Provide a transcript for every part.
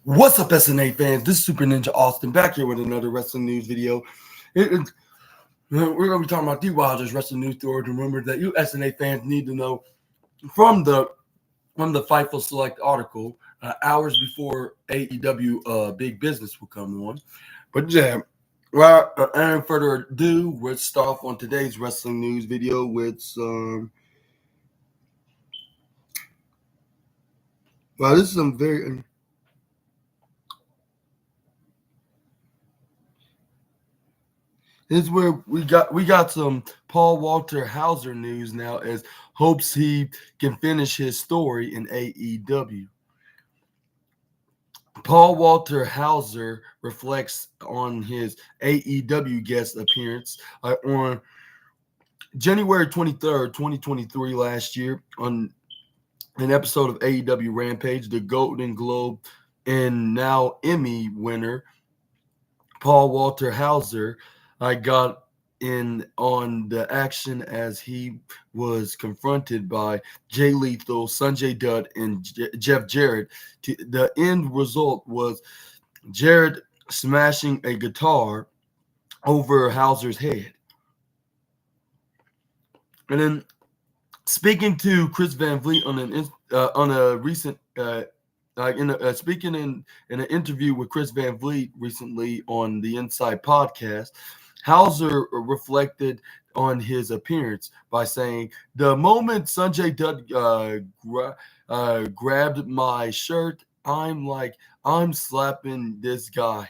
What's up, SNA fans? This is Super Ninja Austin back here with another wrestling news video. We're going to be talking about the Wildest wrestling news story. Remember that you SNA fans need to know from the Fightful Select article hours before AEW Big Business will come on. But yeah, well, any further ado, let's start off on today's wrestling news video with some. Well, this is some very. This is where we got some Paul Walter Hauser news now, as hopes he can finish his story in AEW. Paul Walter Hauser reflects on his AEW guest appearance on January 23rd, 2023 last year on an episode of AEW Rampage. The Golden Globe and now Emmy winner Paul Walter Hauser got in on the action as he was confronted by Jay Lethal, Sanjay Dutt, and Jeff Jarrett. The end result was Jarrett smashing a guitar over Hauser's head. And then speaking to Chris Van Vliet on a recent speaking in an interview with Chris Van Vliet recently on the Inside Podcast, Hauser reflected on his appearance by saying, "The moment Sanjay Dutt grabbed my shirt, I'm like, I'm slapping this guy.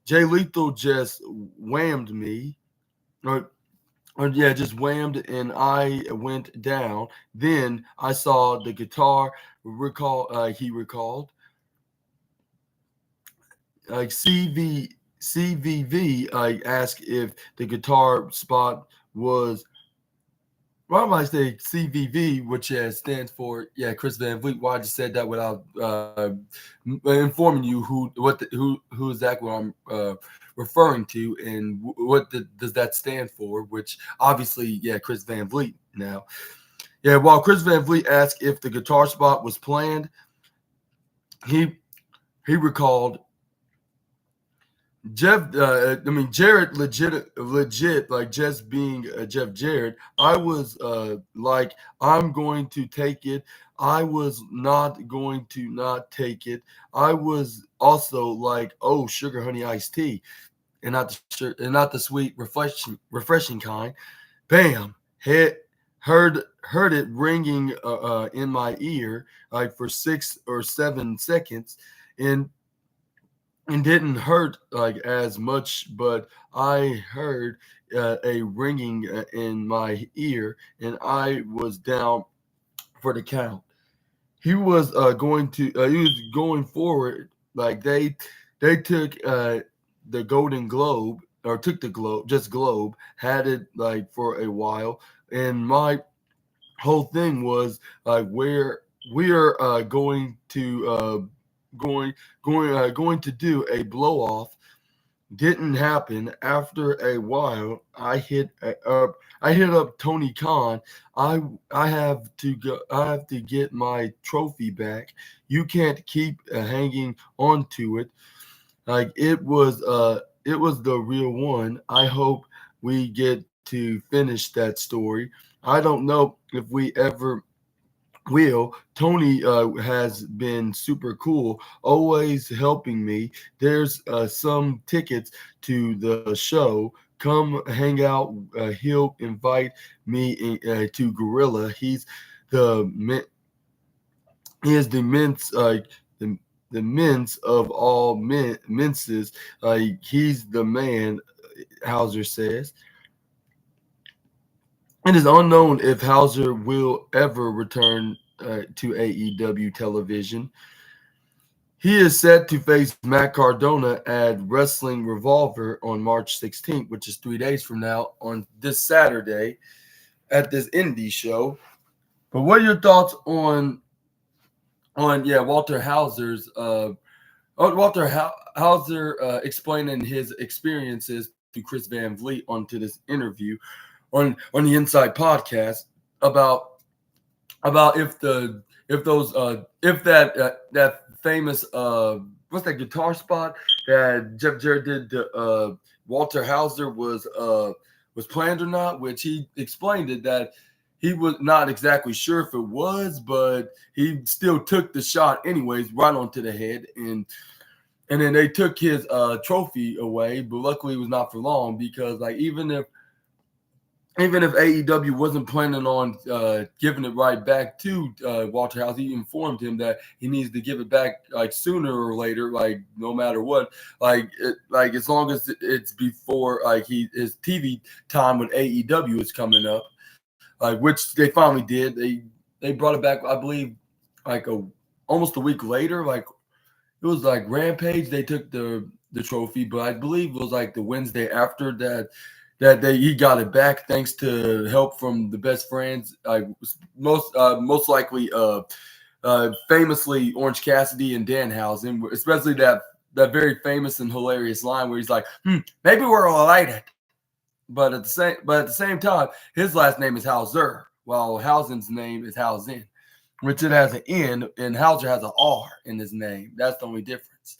Jay Lethal just whammed me, just whammed, and I went down. Then I saw the guitar. He recalled, like CVV. I asked if the guitar spot was. Why am I saying CVV, which stands for Chris Van Vliet? Why I just said that without informing you who exactly I'm referring to and what does that stand for? Which obviously, Chris Van Vliet now. While Chris Van Vliet asked if the guitar spot was planned, he recalled Jarrett legit, like just being Jeff Jarrett. I was like, I'm going to take it. I was not going to not take it. I was also like, oh, sugar honey iced tea, and not the sweet refreshing kind. Bam, heard it ringing in my ear like for 6 or 7 seconds, and didn't hurt like as much, but I heard a ringing in my ear, and I was down for the count. He was he was going forward. Like they took the Golden Globe, or took the Globe, had it like for a while, and my whole thing was like, where we are going to going to do a blow off. Didn't happen. After a while, I hit up Tony Khan. I have to go. I have to get my trophy back. You can't keep hanging on to it. Like it was the real one. I hope we get to finish that story. I don't know if we ever will. Tony has been super cool, always helping me. There's some tickets to the show. Come hang out. He'll invite me to Gorilla. He is the mince, the mince of all minces. He's the man, Hauser says. It is unknown if Hauser will ever return to AEW television. He is set to face Matt Cardona at Wrestling Revolver on March 16th, which is 3 days from now, on this Saturday at this indie show. But what are your thoughts on Walter Hauser's Hauser explaining his experiences to Chris Van Vliet onto this interview on the Inside Podcast about if that famous what's that guitar spot that Jeff Jarrett did to Walter Hauser was planned or not, which he explained it that he was not exactly sure if it was, but he still took the shot anyways, right onto the head, and then they took his trophy away, but luckily it was not for long because like even if AEW wasn't planning on giving it right back to Walter House, he informed him that he needs to give it back like sooner or later, like no matter what, like as long as it's before like his TV time when AEW is coming up, like which they finally did. They brought it back, I believe, like almost a week later, like it was like Rampage. They took the trophy, but I believe it was like the Wednesday after that he got it back thanks to help from the best friends. Most likely, famously Orange Cassidy and Danhausen, especially that very famous and hilarious line where he's like, maybe we're related, but at the same time, his last name is Hauser, while Hausen's name is Hausen, which it has an N, and Hauser has an R in his name. That's the only difference.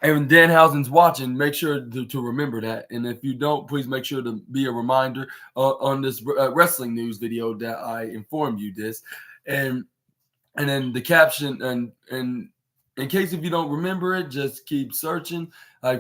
And when Danhausen's watching, make sure to remember that. And if you don't, please make sure to be a reminder on this wrestling news video that I informed you this. And then the caption, and in case if you don't remember it, just keep searching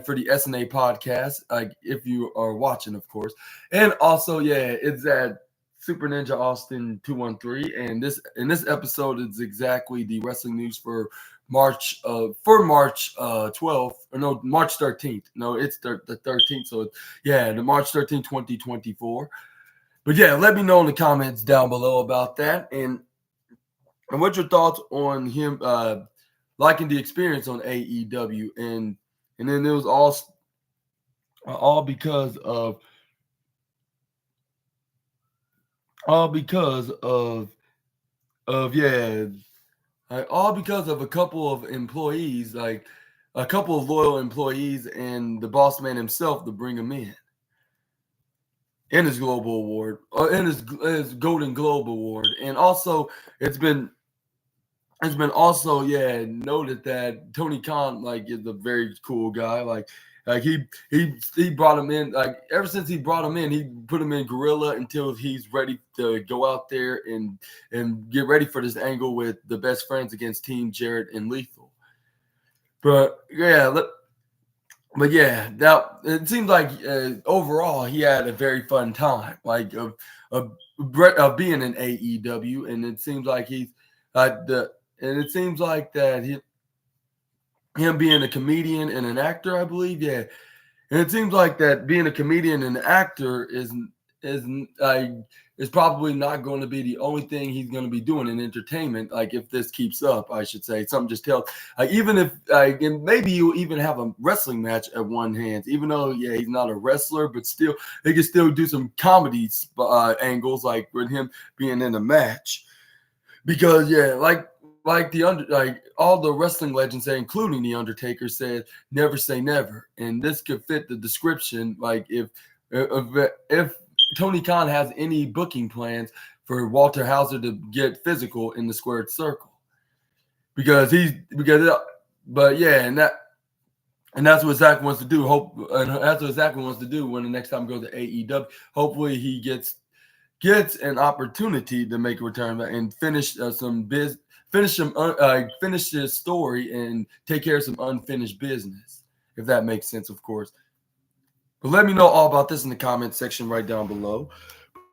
for the SNA podcast, like if you are watching, of course. And also, yeah, it's at Super Ninja Austin 213, and this episode is exactly the wrestling news for March 12th, or no, March 13th. No, it's the 13th. So yeah, the March 13th, 2024. But yeah, let me know in the comments down below about that, and what's your thoughts on him liking the experience on AEW, and then it was all because of all because of yeah, like all because of a couple of employees, like a couple of loyal employees, and the boss man himself to bring him in his global award, in his Golden Globe award, and also it's been also noted that Tony Khan like is a very cool guy. Like he brought him in, like ever since he brought him in, he put him in Gorilla until he's ready to go out there and get ready for this angle with the best friends against Team Jarrett and Lethal. But yeah, that it seems like overall he had a very fun time, like of being in AEW, and it seems like it seems like that him being a comedian and an actor, I believe, yeah. And it seems like that being a comedian and an actor is is probably not going to be the only thing he's going to be doing in entertainment. Like if this keeps up, I should say. Something just tells. Even if and maybe you'll even have a wrestling match at one hand. Even though he's not a wrestler, but still he can still do some comedy angles, like with him being in a match. Because like all the wrestling legends say, including the Undertaker, said never say never, and this could fit the description. Like if Tony Khan has any booking plans for Walter Hauser to get physical in the squared circle, but yeah, and that's what Zach wants to do. And that's what Zach wants to do when the next time goes to AEW. Hopefully, he gets an opportunity to make a return and finish finish his story and take care of some unfinished business, if that makes sense, of course. But let me know all about this in the comment section right down below.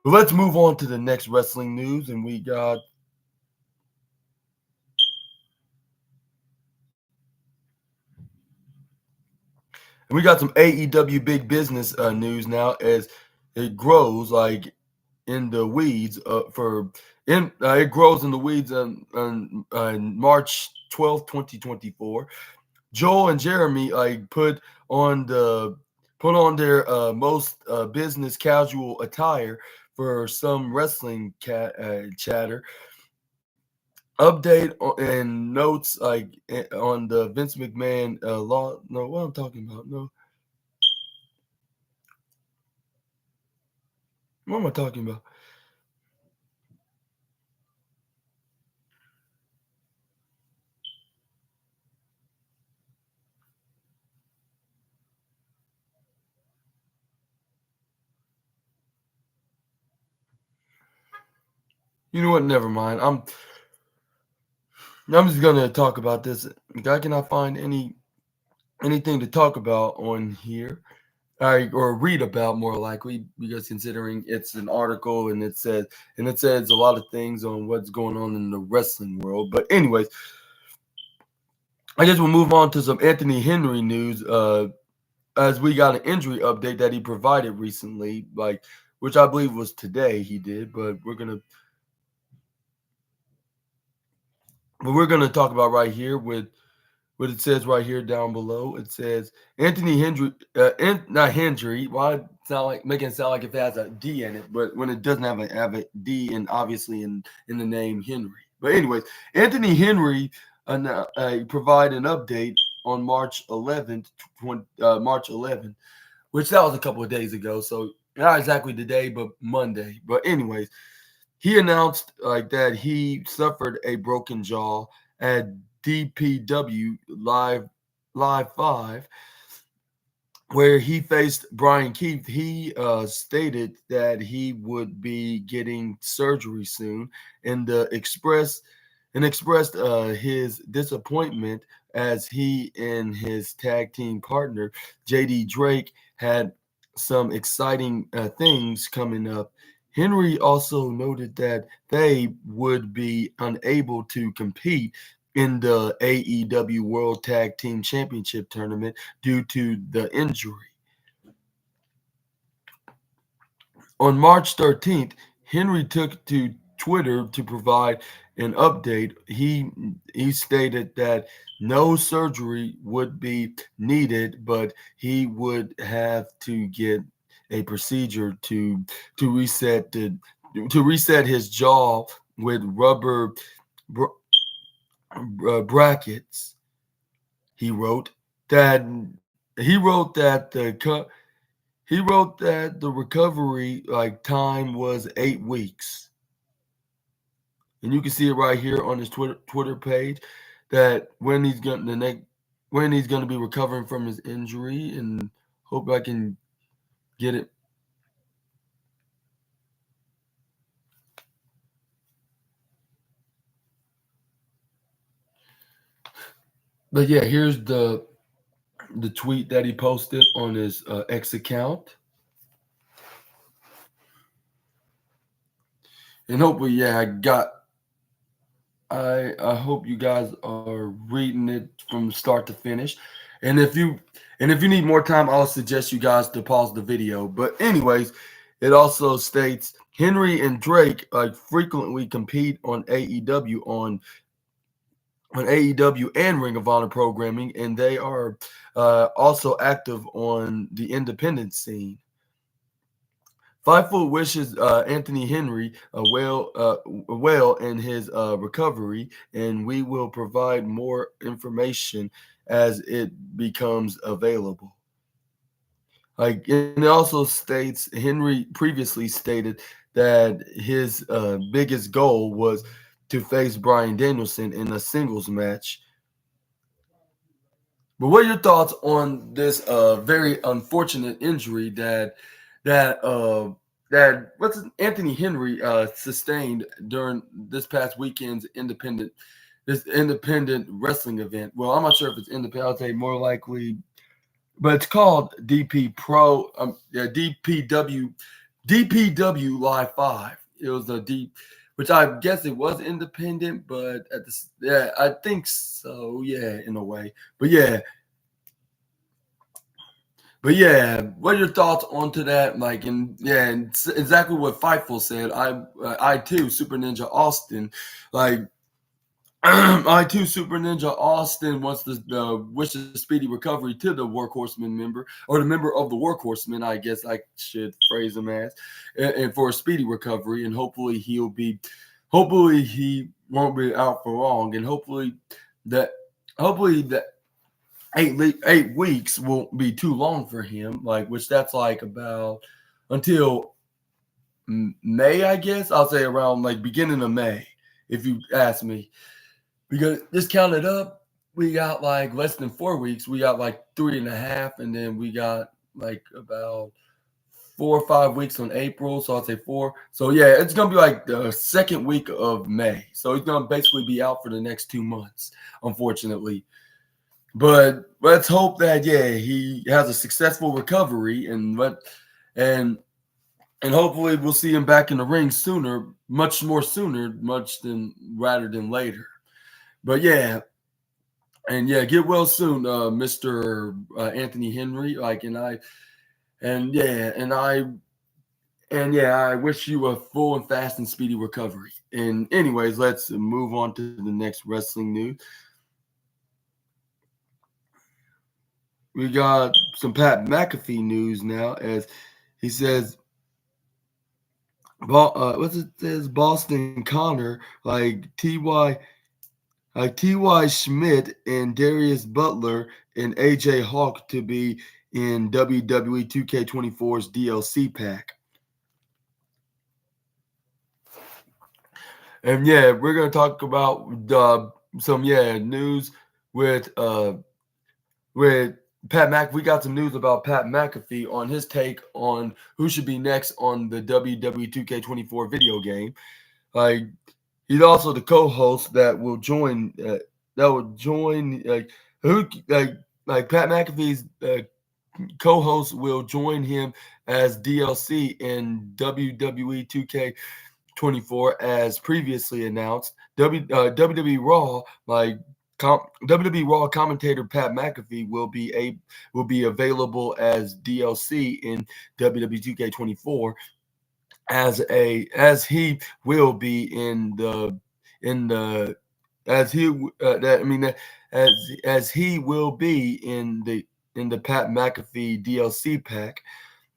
But let's move on to the next wrestling news, and we got some AEW big business news now as it grows like in the weeds it grows in the weeds on March 12th, 2024. Joel and Jeremy put on their most business casual attire for some wrestling chatter. Update and notes on the Vince McMahon law. No, what I'm talking about? No, what am I talking about? You know what? Never mind. I'm just gonna talk about this. I cannot find anything to talk about on here. Or read about more likely, because considering it's an article and it says a lot of things on what's going on in the wrestling world. But anyways, I guess we'll move on to some Anthony Henry news. As we got an injury update that he provided recently, which I believe was today he did, but we're gonna talk about right here with what it says right here down below. It says Anthony Hendry, not Hendry. Why sound like making it sound like if it has a D in it, but when it doesn't have a D, and obviously in the name Henry. But anyways, Anthony Henry provide an update on March 11th, March 11th, which that was a couple of days ago. So not exactly today, but Monday. But anyways, he announced that he suffered a broken jaw at DPW Live 5, where he faced Brian Keith. He stated that he would be getting surgery soon, and expressed his disappointment as he and his tag team partner JD Drake had some exciting things coming up. Henry also noted that they would be unable to compete in the AEW World Tag Team Championship tournament due to the injury. On March 13th, Henry took to Twitter to provide an update. He stated that no surgery would be needed, but he would have to get a procedure to reset his jaw with rubber brackets. He wrote that he wrote that the recovery time was 8 weeks, and you can see it right here on his Twitter page that when he's gonna be recovering from his injury, and hope I can get it. But yeah, here's the tweet that he posted on his X account, and hopefully, yeah, I hope you guys are reading it from start to finish. And if you need more time, I'll suggest you guys to pause the video. But anyways, it also states Henry and Drake frequently compete on AEW and Ring of Honor programming, and they are also active on the independent scene. Fightful wishes Anthony Henry well in his recovery, and we will provide more information as it becomes available. And it also states Henry previously stated that his biggest goal was to face Brian Danielson in a singles match. But what are your thoughts on this very unfortunate injury that uh, that Anthony Henry sustained during this past weekend's independent wrestling event? Well, I'm not sure if it's independent. I'll say more likely, but it's called DP Pro. Yeah, DPW Live 5. It was a deep, which I guess it was independent, but yeah, I think so. Yeah, in a way, but yeah. But yeah, what are your thoughts onto that? And yeah, and exactly what Fightful said. I too, Super Ninja Austin, like I too, Super Ninja Austin wants to wish a speedy recovery to the Workhorseman member, or the member of the Workhorseman, I guess I should phrase him as, and for a speedy recovery, and hopefully he won't be out for long, and that hopefully that 8 weeks won't be too long for him. Which that's about until May, I guess. I'll say around beginning of May, if you ask me. Because just count it up, we got less than 4 weeks. We got 3.5, and then we got about 4 or 5 weeks on April, so I'll say 4. So yeah, it's gonna be like the second week of May. So he's gonna basically be out for the next 2 months, unfortunately. But let's hope that he has a successful recovery and and hopefully we'll see him back in the ring sooner, much more sooner, much than rather than later. But get well soon, Mr. Anthony Henry. I wish you a full and fast and speedy recovery. And anyways, let's move on to the next wrestling news. We got some Pat McAfee news now, as he says, Boston Connor, T.Y. Schmidt and Darius Butler and AJ Hawk to be in WWE 2K24's DLC pack. And we're gonna talk about some news with Pat McAfee. We got some news about Pat McAfee on his take on who should be next on the WWE 2K24 video game. He's also the co-host that will join. Pat McAfee's co-host will join him as DLC in WWE 2K24 as previously announced. WWE Raw, WWE Raw commentator Pat McAfee will be available as DLC in WWE 2K24 as he will be in the Pat McAfee DLC pack.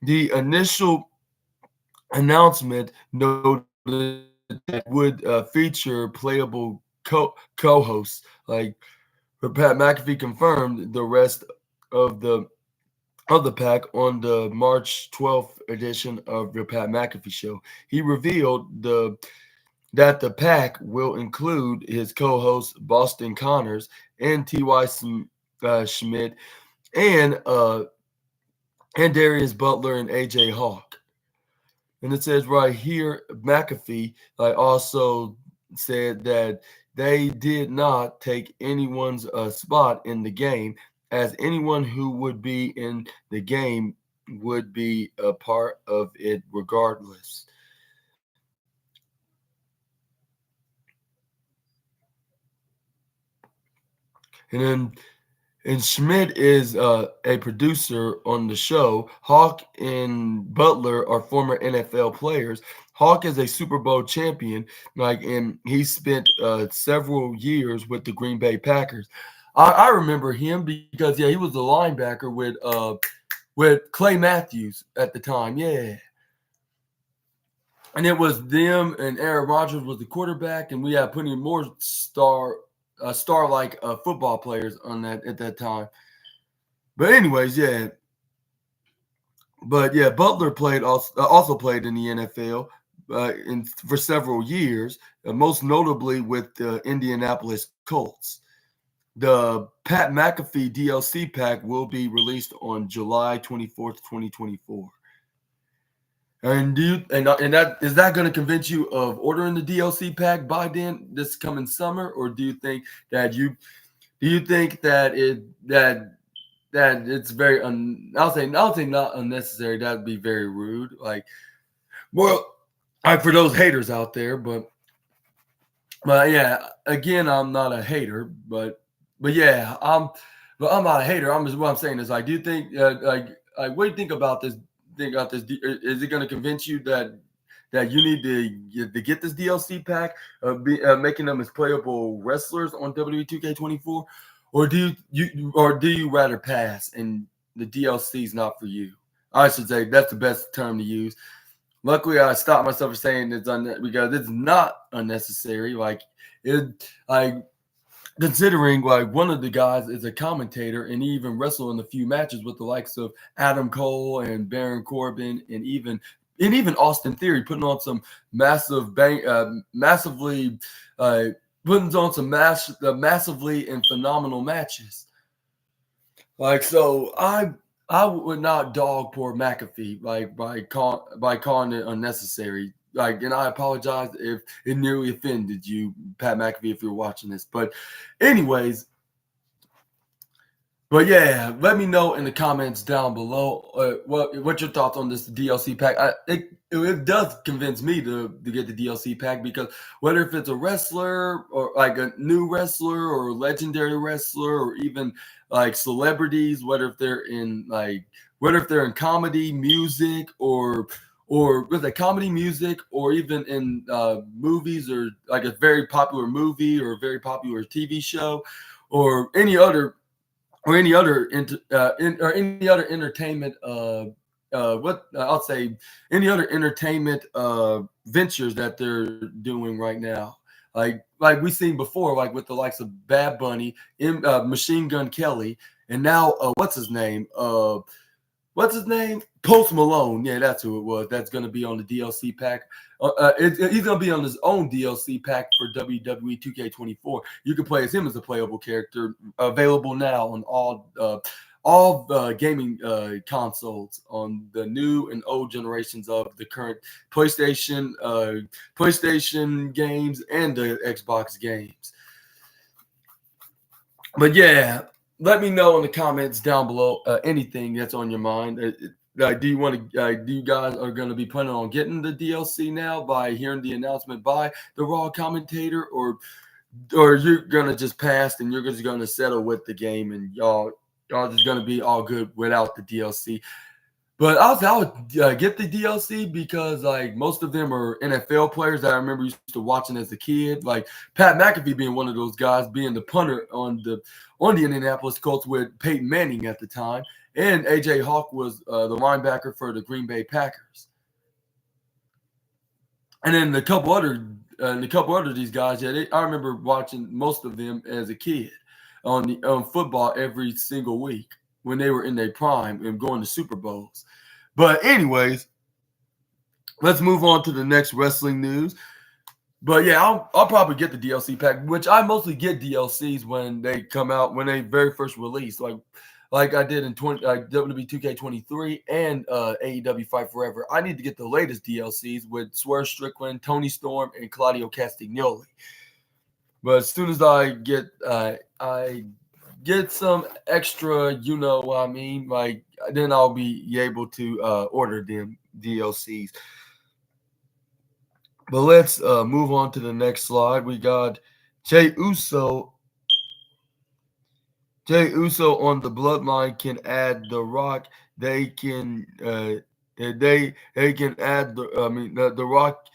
The initial announcement noted that would feature playable co-hosts. But Pat McAfee confirmed the rest of the pack on the March 12th edition of the Pat McAfee Show. He revealed that the pack will include his co-hosts Boston Connors and T.Y. Schmidt and Darius Butler and AJ Hawk. And it says right here, McAfee also said that they did not take anyone's spot in the game, as anyone who would be in the game would be a part of it regardless. And Schmidt is a producer on the show. Hawk and Butler are former NFL players. Hawk is a Super Bowl champion, and he spent several years with the Green Bay Packers. I remember him because he was a linebacker with Clay Matthews at the time. Yeah. And it was them and Aaron Rodgers was the quarterback, and we had plenty more star-like football players on that at that time. But anyways, Butler also played in the NFL for several years, most notably with the Indianapolis Colts. The Pat McAfee DLC pack will be released on July 24th, 2024. And is that going to convince you of ordering the DLC pack by then this coming summer, or do you think that it's very I'll say not unnecessary? That'd be very rude. For those haters out there, but again, I'm not a hater, but I'm not a hater. What I'm saying is, do you think what do you think about this? Is it going to convince you that you need to get this DLC pack, making them as playable wrestlers on WWE 2K24, or do you rather pass and the DLC is not for you? I should say that's the best term to use. Luckily, I stopped myself from saying because it's not unnecessary. Considering one of the guys is a commentator and he even wrestled in a few matches with the likes of Adam Cole and Baron Corbin and even Austin Theory, putting on some massively and phenomenal matches. So I would not dog poor McAfee like by calling it unnecessary. Like, and I apologize if it nearly offended you, Pat McAfee, if you're watching this. But, anyways, but yeah, let me know in the comments down below what your thoughts on this DLC pack. It does convince me to get the DLC pack, because whether if it's a wrestler or like a new wrestler or a legendary wrestler or even like celebrities, whether if they're in comedy, music, or with a comedy music, or even in movies, or like a very popular movie or a very popular TV show, or any other or any other entertainment what I'll say any other entertainment ventures that they're doing right now, like we've seen before, like with the likes of Bad Bunny, Machine Gun Kelly, and now what's his name? Post Malone. Yeah, that's who it was. That's going to be on the DLC pack. He's going to be on his own DLC pack for WWE 2K24. You can play as him as a playable character. Available now on all gaming consoles, on the new and old generations of the current PlayStation games and the Xbox games. But yeah, let me know in the comments down below anything that's on your mind. Do you guys are going to be planning on getting the DLC now by hearing the announcement by the Raw commentator, or you're going to just pass and you're just going to settle with the game and y'all just going to be all good without the DLC? But I would get the DLC, because like most of them are NFL players that I remember used to watching as a kid. Like Pat McAfee being one of those guys, being the punter on the Indianapolis Colts with Peyton Manning at the time, and AJ Hawk was the linebacker for the Green Bay Packers. And then a couple other of these guys. Yeah, I remember watching most of them as a kid on football every single week when they were in their prime and going to Super Bowls. But anyways, let's move on to the next wrestling news. But yeah, I'll probably get the DLC pack, which I mostly get DLCs when they come out, when they very first release, like I did in WWE 2K23 and AEW Fight Forever. I need to get the latest DLCs with Swerve Strickland, Tony Storm, and Claudio Castagnoli. But as soon as I get some extra, you know what I mean, like, then I'll be able to order them DLCs. But let's move on to the next slide. We got Jey Uso. Jey Uso on the Bloodline can add The Rock. They can they can add the Rock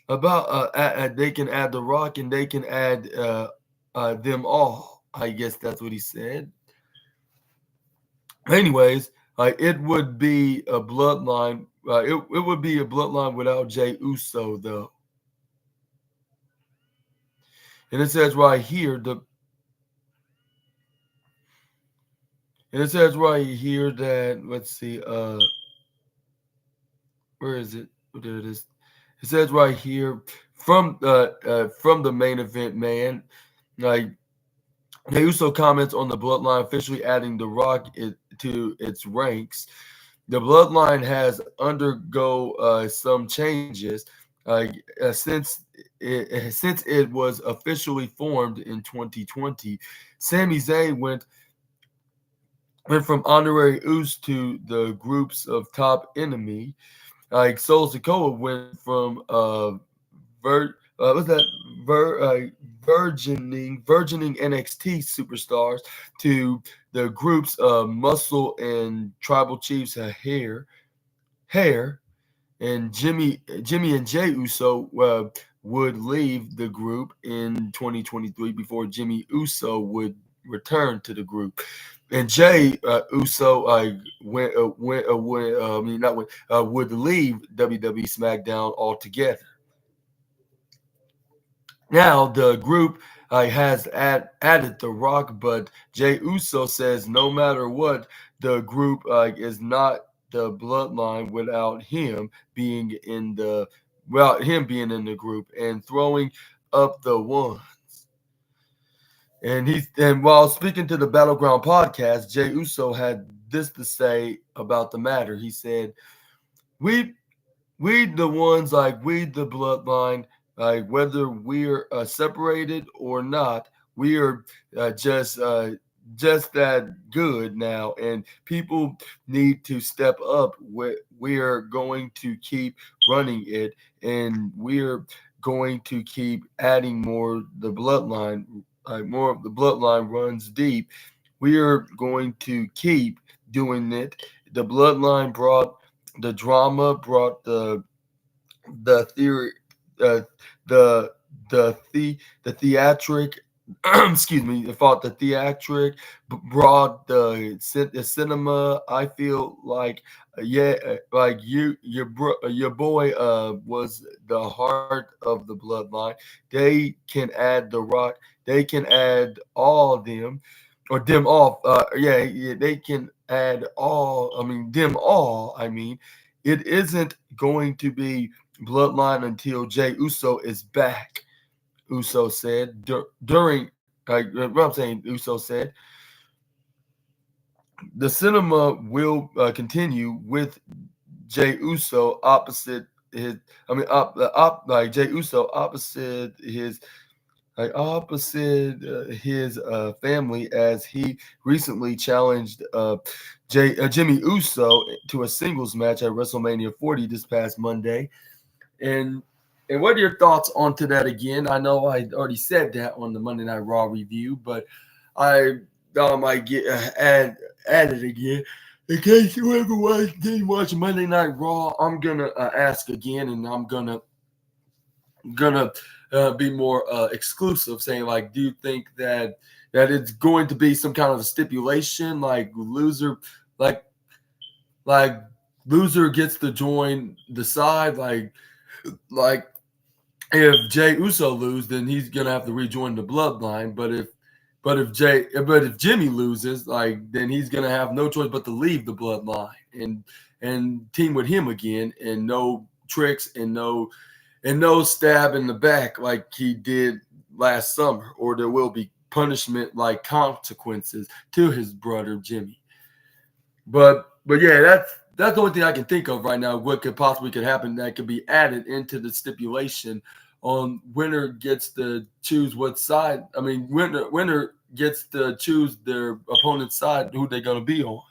about they can add The Rock, and they can add them all. I guess that's what he said. Anyways, it would be a bloodline. It would be a bloodline without Jey Uso, though. And it says right here that let's see, where is it? There it is. It says right here from the main event, man. Like, Jey Uso comments on the Bloodline officially adding The Rock to its ranks. The Bloodline has undergo some changes since it was officially formed in 2020. Sami Zayn went from honorary Uso to the groups of Top Enemy. Like Solo Sikoa went from burgeoning NXT superstars to the groups of Muscle and Tribal Chiefs Hair, and Jimmy and Jey Uso would leave the group in 2023 before Jimmy Uso would return to the group. And Jey Uso would leave WWE SmackDown altogether. Now the group has added The Rock, but Jey Uso says no matter what, the group is not the Bloodline without him being in the group and throwing up the ones. And while speaking to the Battleground podcast, Jey Uso had this to say about the matter. He said, "We we the ones like we the bloodline, like whether we're separated or not, we are just that good now, and people need to step up. We are going to keep running it, and we're going to keep adding more. The bloodline, like more of the bloodline runs deep. We are going to keep doing it. The bloodline brought the drama, brought the theory, uh, the the theatric. Excuse me. I thought the theatric brought the cinema. I feel like yeah, like your boy was the heart of the bloodline. They can add the rock. They can add all of them or them off. Yeah, they can add all. I mean, them all. I mean, it isn't going to be bloodline until Jay Uso is back. Uso said during, like what I'm saying, Uso said the cinema will continue with Jay Uso opposite his. I mean, like Jay Uso opposite his. Like opposite his family, as he recently challenged Jimmy Uso to a singles match at WrestleMania 40 this past Monday. And what are your thoughts onto that again? I know I already said that on the Monday Night Raw review, but I thought I might add it again. In case you ever didn't watch Monday Night Raw, I'm gonna ask again, and I'm gonna be more exclusive, saying like, do you think that it's going to be some kind of a stipulation, like like like loser gets to join the side, like if Jay Uso loses, then he's gonna have to rejoin the bloodline. But if Jimmy loses, like then he's gonna have no choice but to leave the bloodline and team with him again, and no tricks and no stab in the back like he did last summer, or there will be punishment like consequences to his brother Jimmy. But yeah, that's the only thing I can think of right now. What could happen that could be added into the stipulation on winner gets to choose what side. I mean, winner gets to choose their opponent's side, who they're gonna be on.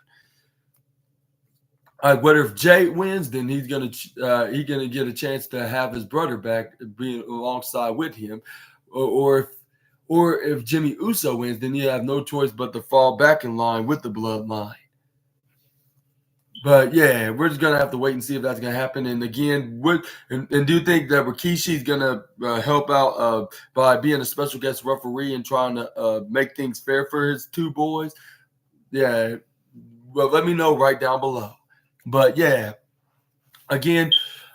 Whether if Jay wins, then he's gonna get a chance to have his brother back, being alongside with him, or if Jimmy Uso wins, then you have no choice but to fall back in line with the bloodline. But yeah, we're just gonna have to wait and see if that's gonna happen. And again, and do you think that Rikishi's gonna help out by being a special guest referee and trying to make things fair for his two boys? Yeah, well, let me know right down below. But yeah, again,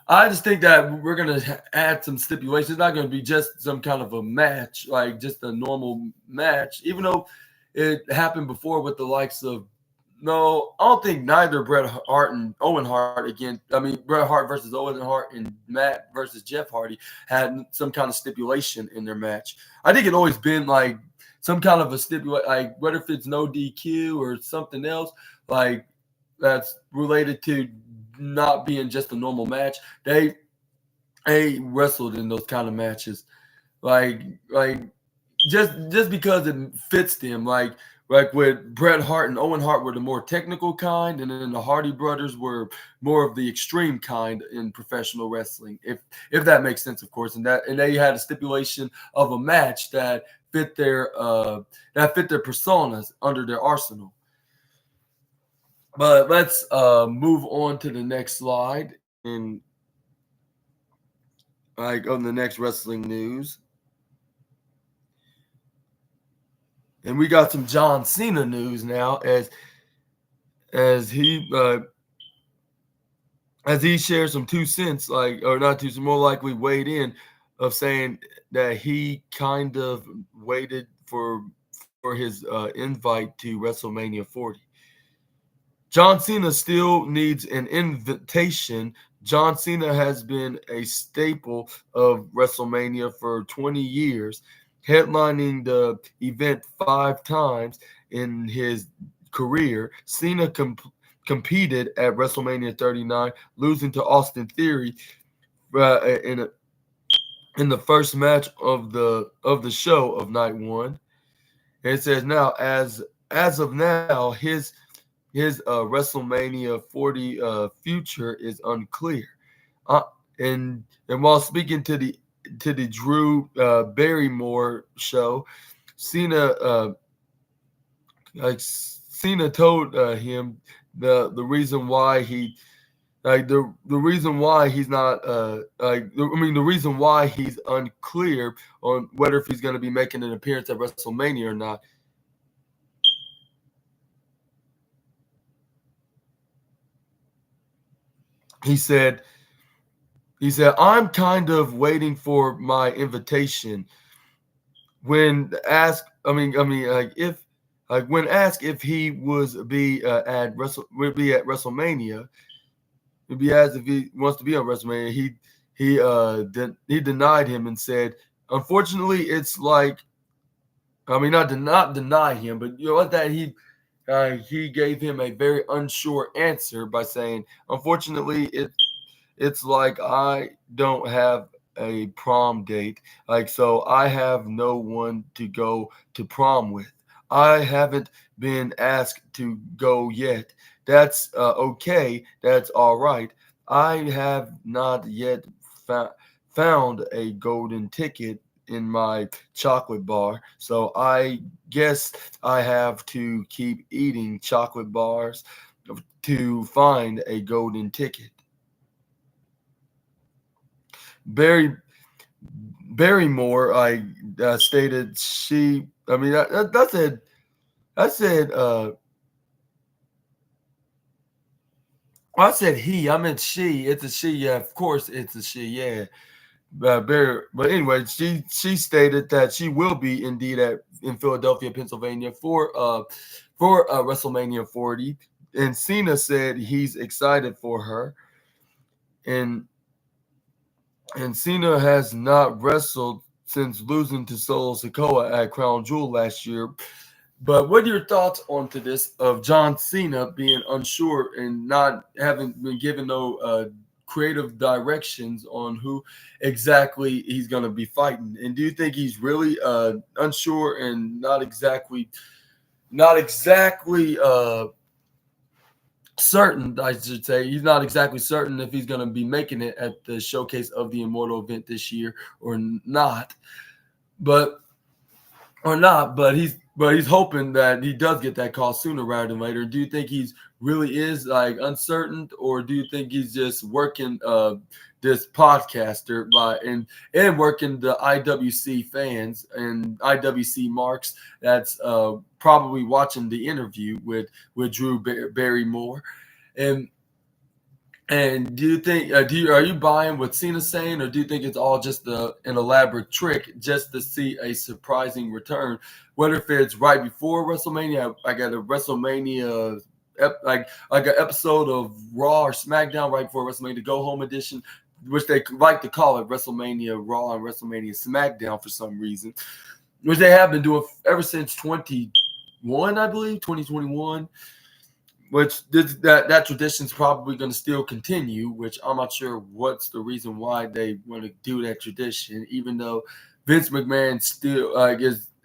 I just think that we're gonna add some stipulations. It's not gonna be just some kind of a match, like just a normal match, even though it happened before with the likes of. No, I don't think neither Bret Hart and Owen Hart again. I mean, Bret Hart versus Owen Hart and Matt versus Jeff Hardy had some kind of stipulation in their match. I think it always been like some kind of a stipulation, like whether if it's no DQ or something else, like that's related to not being just a normal match. They wrestled in those kind of matches, like just because it fits them, like with Bret Hart and Owen Hart were the more technical kind, and then the Hardy brothers were more of the extreme kind in professional wrestling. If that makes sense, of course, and they had a stipulation of a match that fit their personas under their arsenal. But let's move on to the next slide and like on the next wrestling news. And we got some John Cena news now as he shares some 2 cents, like or not 2 cents, more likely weighed in of saying that he kind of waited for his invite to WrestleMania 40. John Cena still needs an invitation. John Cena has been a staple of WrestleMania for 20 years, headlining the event 5 times in his career. Cena competed at WrestleMania 39, losing to Austin Theory in the first match of the show of night one. And it says now, as of now, his WrestleMania 40 future is unclear. Uh, and while speaking to the Drew Barrymore show, Cena Cena told him the reason why he the reason why he's not the reason why he's unclear on whether if he's going to be making an appearance at WrestleMania or not. He said, I'm kind of waiting for my invitation. When asked, when asked if he would be at WrestleMania, it'd be as if he wants to be on WrestleMania. He denied him and said, unfortunately, it's like, not deny him, but you know what, that he gave him a very unsure answer by saying, unfortunately, it's like I don't have a prom date. So I have no one to go to prom with. I haven't been asked to go yet. That's okay. That's all right. I have not yet found a golden ticket in my chocolate bar. So I guess I have to keep eating chocolate bars to find a golden ticket. Barrymore, stated she. I said he. I meant she. It's a she. Yeah, of course, it's a she. Yeah. But anyway, she stated that she will be indeed in Philadelphia, Pennsylvania for WrestleMania 40, and Cena said he's excited for her, and Cena has not wrestled since losing to Solo Sikoa at Crown Jewel last year. But what are your thoughts onto this of John Cena being unsure and not having been given no creative directions on who exactly he's going to be fighting? And do you think he's really unsure and not exactly certain, I should say? He's not exactly certain if he's going to be making it at the Showcase of the Immortal event this year or not. But he's hoping that he does get that call sooner rather than later. Do you think he's really is like uncertain, or do you think he's just working this podcaster and working the IWC fans and IWC marks that's probably watching the interview with Drew Barrymore? And do you think are you buying what Cena's saying, or do you think it's all just an elaborate trick just to see a surprising return? Whether if it's right before WrestleMania, I got a WrestleMania like an episode of Raw or SmackDown right before WrestleMania, the Go Home edition, which they like to call it WrestleMania Raw and WrestleMania SmackDown for some reason, which they have been doing ever since 2021, I believe, 2021. Which that tradition's probably going to still continue, which I'm not sure what's the reason why they want to do that tradition, even though Vince McMahon still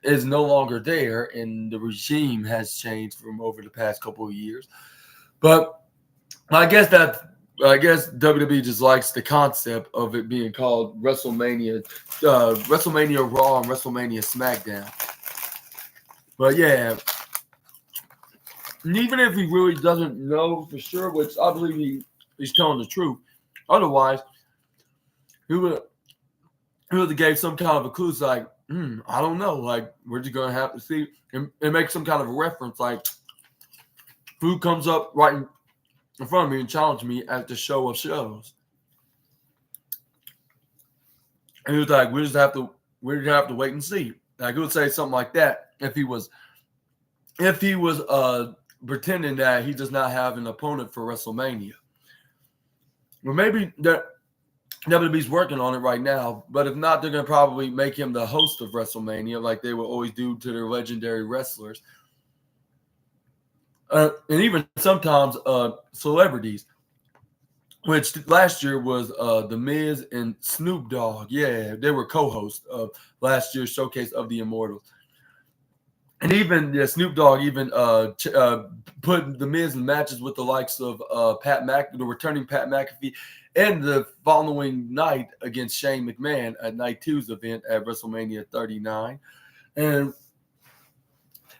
is no longer there and the regime has changed from over the past couple of years. But I guess WWE just likes the concept of it being called WrestleMania Raw and WrestleMania SmackDown. But yeah. And even if he really doesn't know for sure, which I believe he's telling the truth, otherwise he would have gave some kind of a clue. It's like, I don't know. Like, we're just gonna have to see and make some kind of a reference. Like, food comes up right in front of me and challenge me at the show of shows. And he was like, we're gonna have to wait and see. Like, he would say something like that if he was pretending that he does not have an opponent for WrestleMania. Or maybe that WWE's working on it right now, but if not, they're going to probably make him the host of WrestleMania like they will always do to their legendary wrestlers. and even sometimes celebrities, which last year was The Miz and Snoop Dogg. Yeah, they were co-hosts of last year's Showcase of the Immortals. And even Snoop Dogg even put The Miz in matches with the likes of the returning Pat McAfee, and the following night against Shane McMahon at Night Two's event at WrestleMania 39. And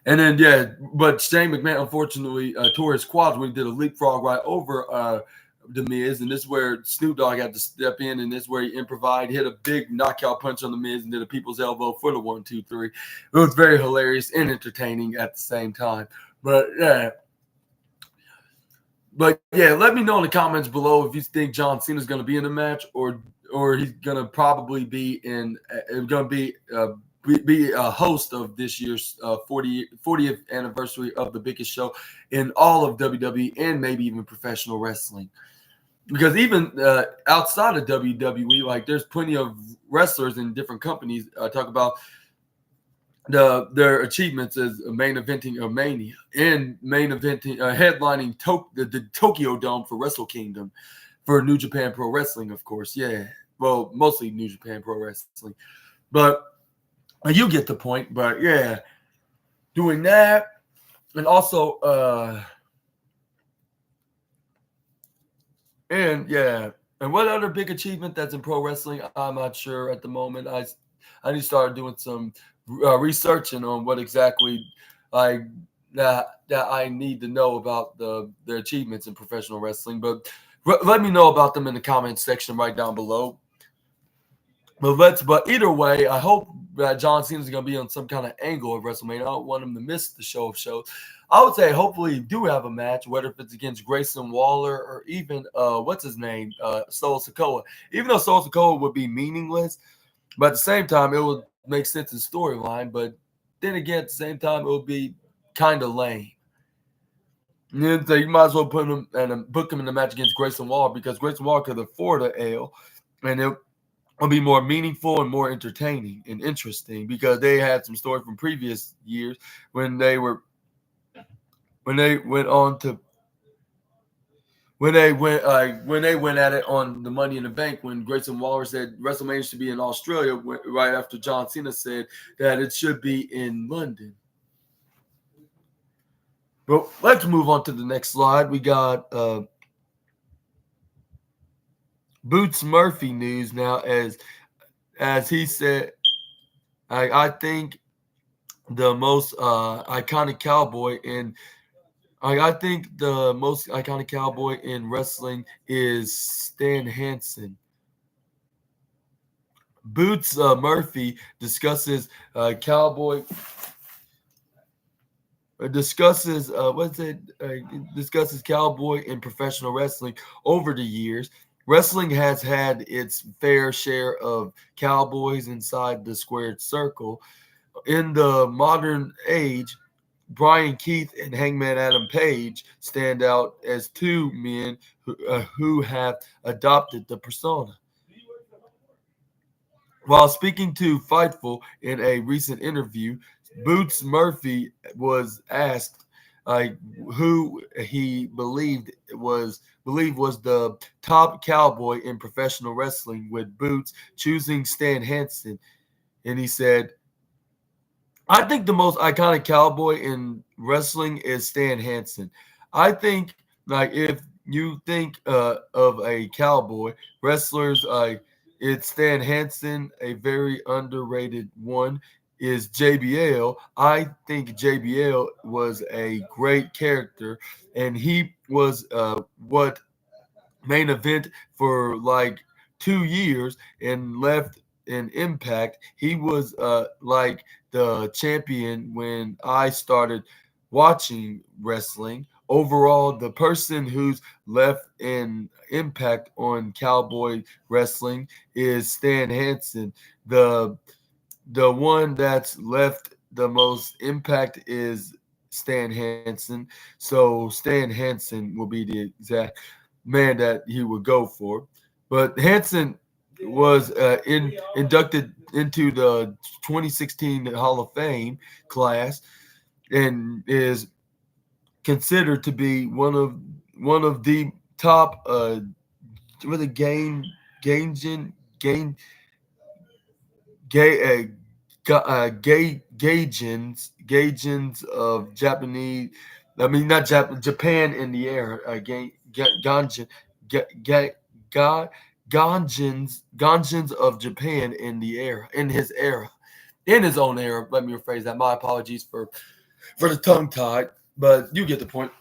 then but Shane McMahon unfortunately tore his quads when he did a leapfrog right over The Miz, and this is where Snoop Dogg had to step in, and this is where he improvised, hit a big knockout punch on The Miz, and did a people's elbow for the 1, 2, 3. It was very hilarious and entertaining at the same time. But let me know in the comments below if you think John Cena's going to be in the match, or he's going to probably be be a host of this year's 40th anniversary of the biggest show in all of WWE and maybe even professional wrestling. Because even outside of WWE, like there's plenty of wrestlers in different companies talk about their achievements as main eventing of Mania and main eventing, headlining the Tokyo Dome for Wrestle Kingdom for New Japan Pro Wrestling, of course. Yeah, well, mostly New Japan Pro Wrestling, but you get the point. But yeah, doing that, and also and what other big achievement that's in pro wrestling? I'm not sure at the moment. I need to start doing some researching on what exactly that I need to know about their achievements in professional wrestling. But let me know about them in the comments section right down below. But either way, I hope that John Cena is going to be on some kind of angle of WrestleMania. I don't want him to miss the show of shows. I would say hopefully you do have a match, whether if it's against Grayson Waller or even what's his name, Solo Sikoa. Even though Solo Sikoa would be meaningless, but at the same time it would make sense in storyline. But then again, at the same time, it would be kind of lame. So you might as well put him and book him in the match against Grayson Waller, because Grayson Waller could afford an L, and it will be more meaningful and more entertaining and interesting, because they had some story from previous years when they went at it on the Money in the Bank, when Grayson Waller said WrestleMania should be in Australia, right after John Cena said that it should be in London. Well, let's move on to the next slide. We got Boots Murphy news now, as he said, I think the most iconic cowboy in I think the most iconic cowboy in wrestling is Stan Hansen. Boots Murphy discusses cowboy. Discusses discusses cowboy in professional wrestling over the years. Wrestling has had its fair share of cowboys inside the squared circle. In the modern age, Brian Keith and Hangman Adam Page stand out as two men who have adopted the persona. While speaking to Fightful in a recent interview, Boots Murphy was asked who he believed was the top cowboy in professional wrestling, with Boots choosing Stan Hansen, and he said, "I think the most iconic cowboy in wrestling is Stan Hansen. I think, like, if you think of a cowboy wrestlers, it's Stan Hansen. A very underrated one is JBL. I think JBL was a great character, and he was what main event for like 2 years and left an impact. He was like the champion when I started watching wrestling. Overall, the person who's left an impact on cowboy wrestling is Stan Hansen. The one that's left the most impact is Stan Hansen. So Stan Hansen will be the exact man that he would go for. But Hansen was inducted into the 2016 Hall of Fame class, and is considered to be one of the top with a gain gay gaijins of Japanese. I mean, not Japan in the air. Ganjin, ga, ga, ga, Ganjins of Japan in the air, in his era, in his own era. Let me rephrase that. My apologies for the tongue tied, but you get the point.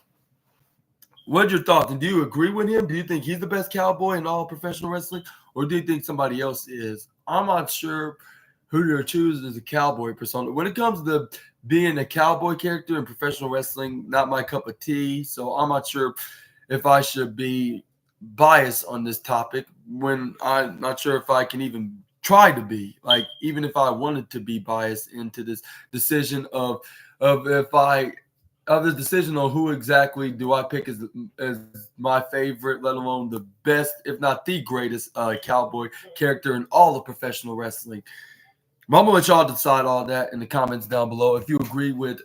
What's your thoughts? And do you agree with him? Do you think he's the best cowboy in all professional wrestling, or do you think somebody else is? I'm not sure who to choose as a cowboy persona. When it comes to being a cowboy character in professional wrestling, not my cup of tea. So I'm not sure if I should be biased on this topic when I'm not sure if I can even try to be. Like, even if I wanted to be biased into this decision of if I of this decision on who exactly do I pick as my favorite, let alone the best, if not the greatest cowboy character in all of professional wrestling. I'm gonna let y'all decide all that in the comments down below. If you agree with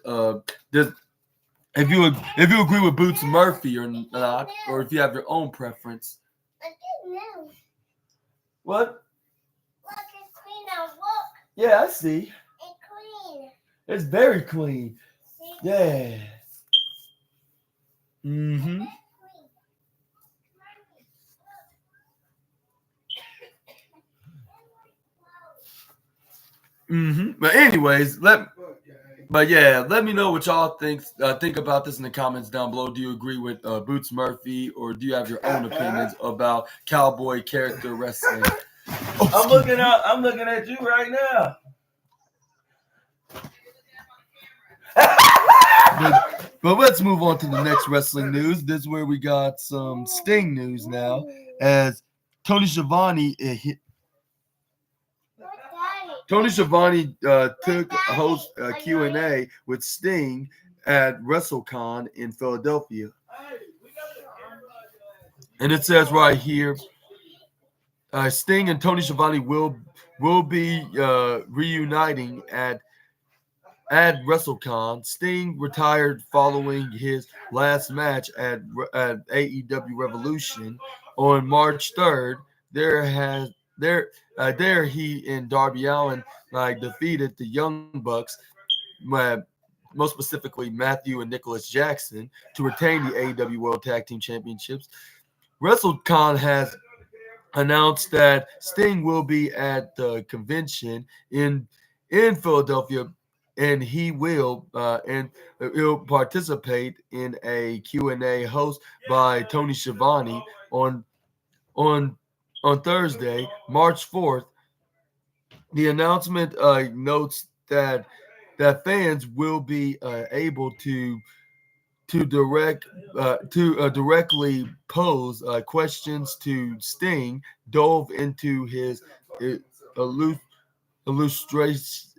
this, if you agree with Boots Murphy or not, or if you have your own preference. What? Look, it's clean now. Look. Yeah, I see. It's clean. It's very clean. See? Yeah. Mm-hmm. Mm-hmm. But anyways, let me know what y'all think about this in the comments down below. Do you agree with Boots Murphy, or do you have your own opinions about cowboy character wrestling? I'm looking at you right now. But let's move on to the next wrestling news. This is where we got some Sting news now, as Tony Schiavone took a host Q&A with Sting at WrestleCon in Philadelphia. And it says right here, Sting and Tony Schiavone will be reuniting at WrestleCon. Sting retired following his last match at AEW Revolution on March 3rd. There he and Darby Allin defeated the Young Bucks, uh, most specifically Matthew and Nicholas Jackson, to retain the AEW World Tag Team Championships. WrestleCon has announced that Sting will be at the convention in Philadelphia, and he'll participate in a Q&A host by Tony Schiavone on on Thursday, March 4th. The announcement notes that fans will be able to directly pose questions to Sting, dove into his illus- illustrious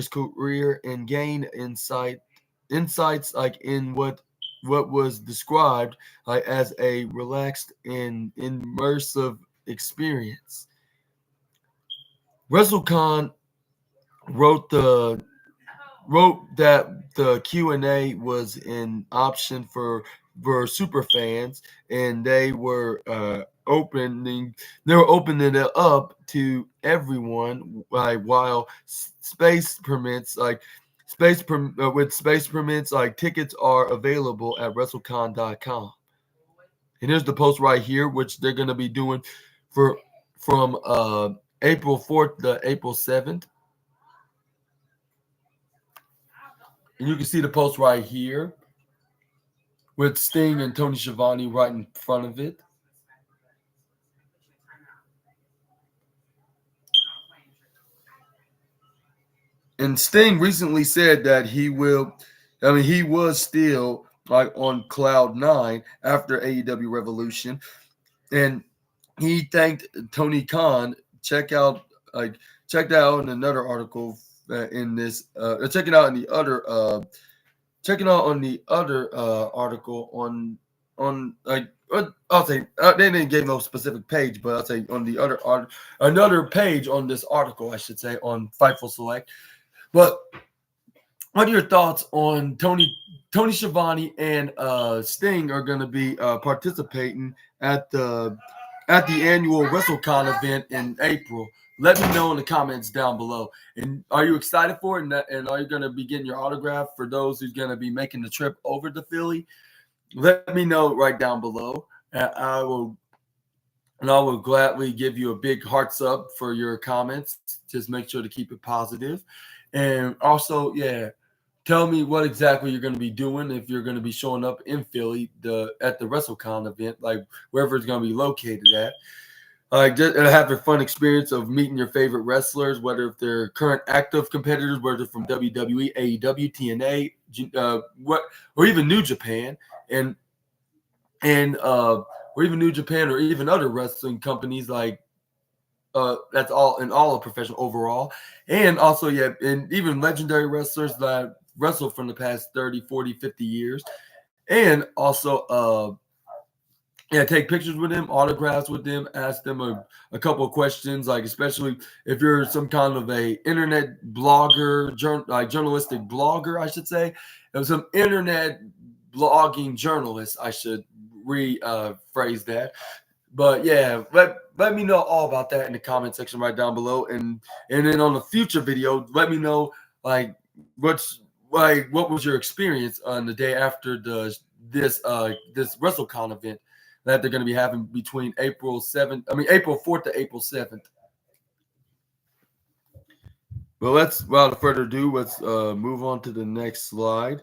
career and gain insights in what was described as a relaxed and immersive experience. WrestleCon wrote that the Q&A was an option for super fans, and they were opening it up to everyone while space permits with space permits tickets are available at WrestleCon.com. And here's the post right here, which they're going to be doing from April 4th to April 7th. And you can see the post right here with Sting and Tony Schiavone right in front of it. And Sting recently said that he was still on cloud nine after AEW Revolution, and he thanked Tony Khan. Check out in another article in this. Check it out on the other article on like I'll say they didn't give no specific page, but I'll say on the other another page on this article, I should say, on Fightful Select. But what are your thoughts on Tony Schiavone and Sting are going to be participating at the annual WrestleCon event in April? Let me know in the comments down below. And are you excited for it? And are you going to be getting your autograph for those who's going to be making the trip over to Philly? Let me know right down below. I will gladly give you a big hearts up for your comments. Just make sure to keep it positive. And also, yeah, tell me what exactly you're going to be doing if you're going to be showing up in Philly at the WrestleCon event, like wherever it's going to be located at. Just have a fun experience of meeting your favorite wrestlers, whether if they're current active competitors, whether from WWE, AEW, TNA, or even New Japan, and or even New Japan, or even other wrestling companies like that's all in all of professional overall. And also, yeah, and even legendary wrestlers that wrestled from the past 30, 40, 50 years. And also, yeah, take pictures with them, autographs with them, ask them a couple of questions, like especially if you're some kind of a internet blogger, journalistic blogger, I should say. Some internet blogging journalist, I should rephrase that. But yeah, let me know all about that in the comment section right down below, and then on the future video, let me know like what was your experience on the day after this WrestleCon event that they're going to be having between April 4th to April 7th. Well, without further ado, let's move on to the next slide.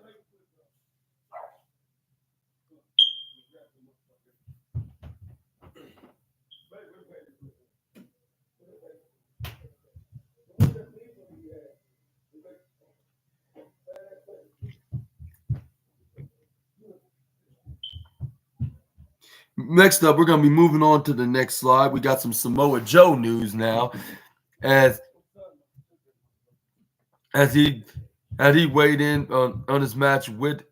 Next up, we're going to be moving on to the next slide. We got some Samoa Joe news now, as he weighed in on his match with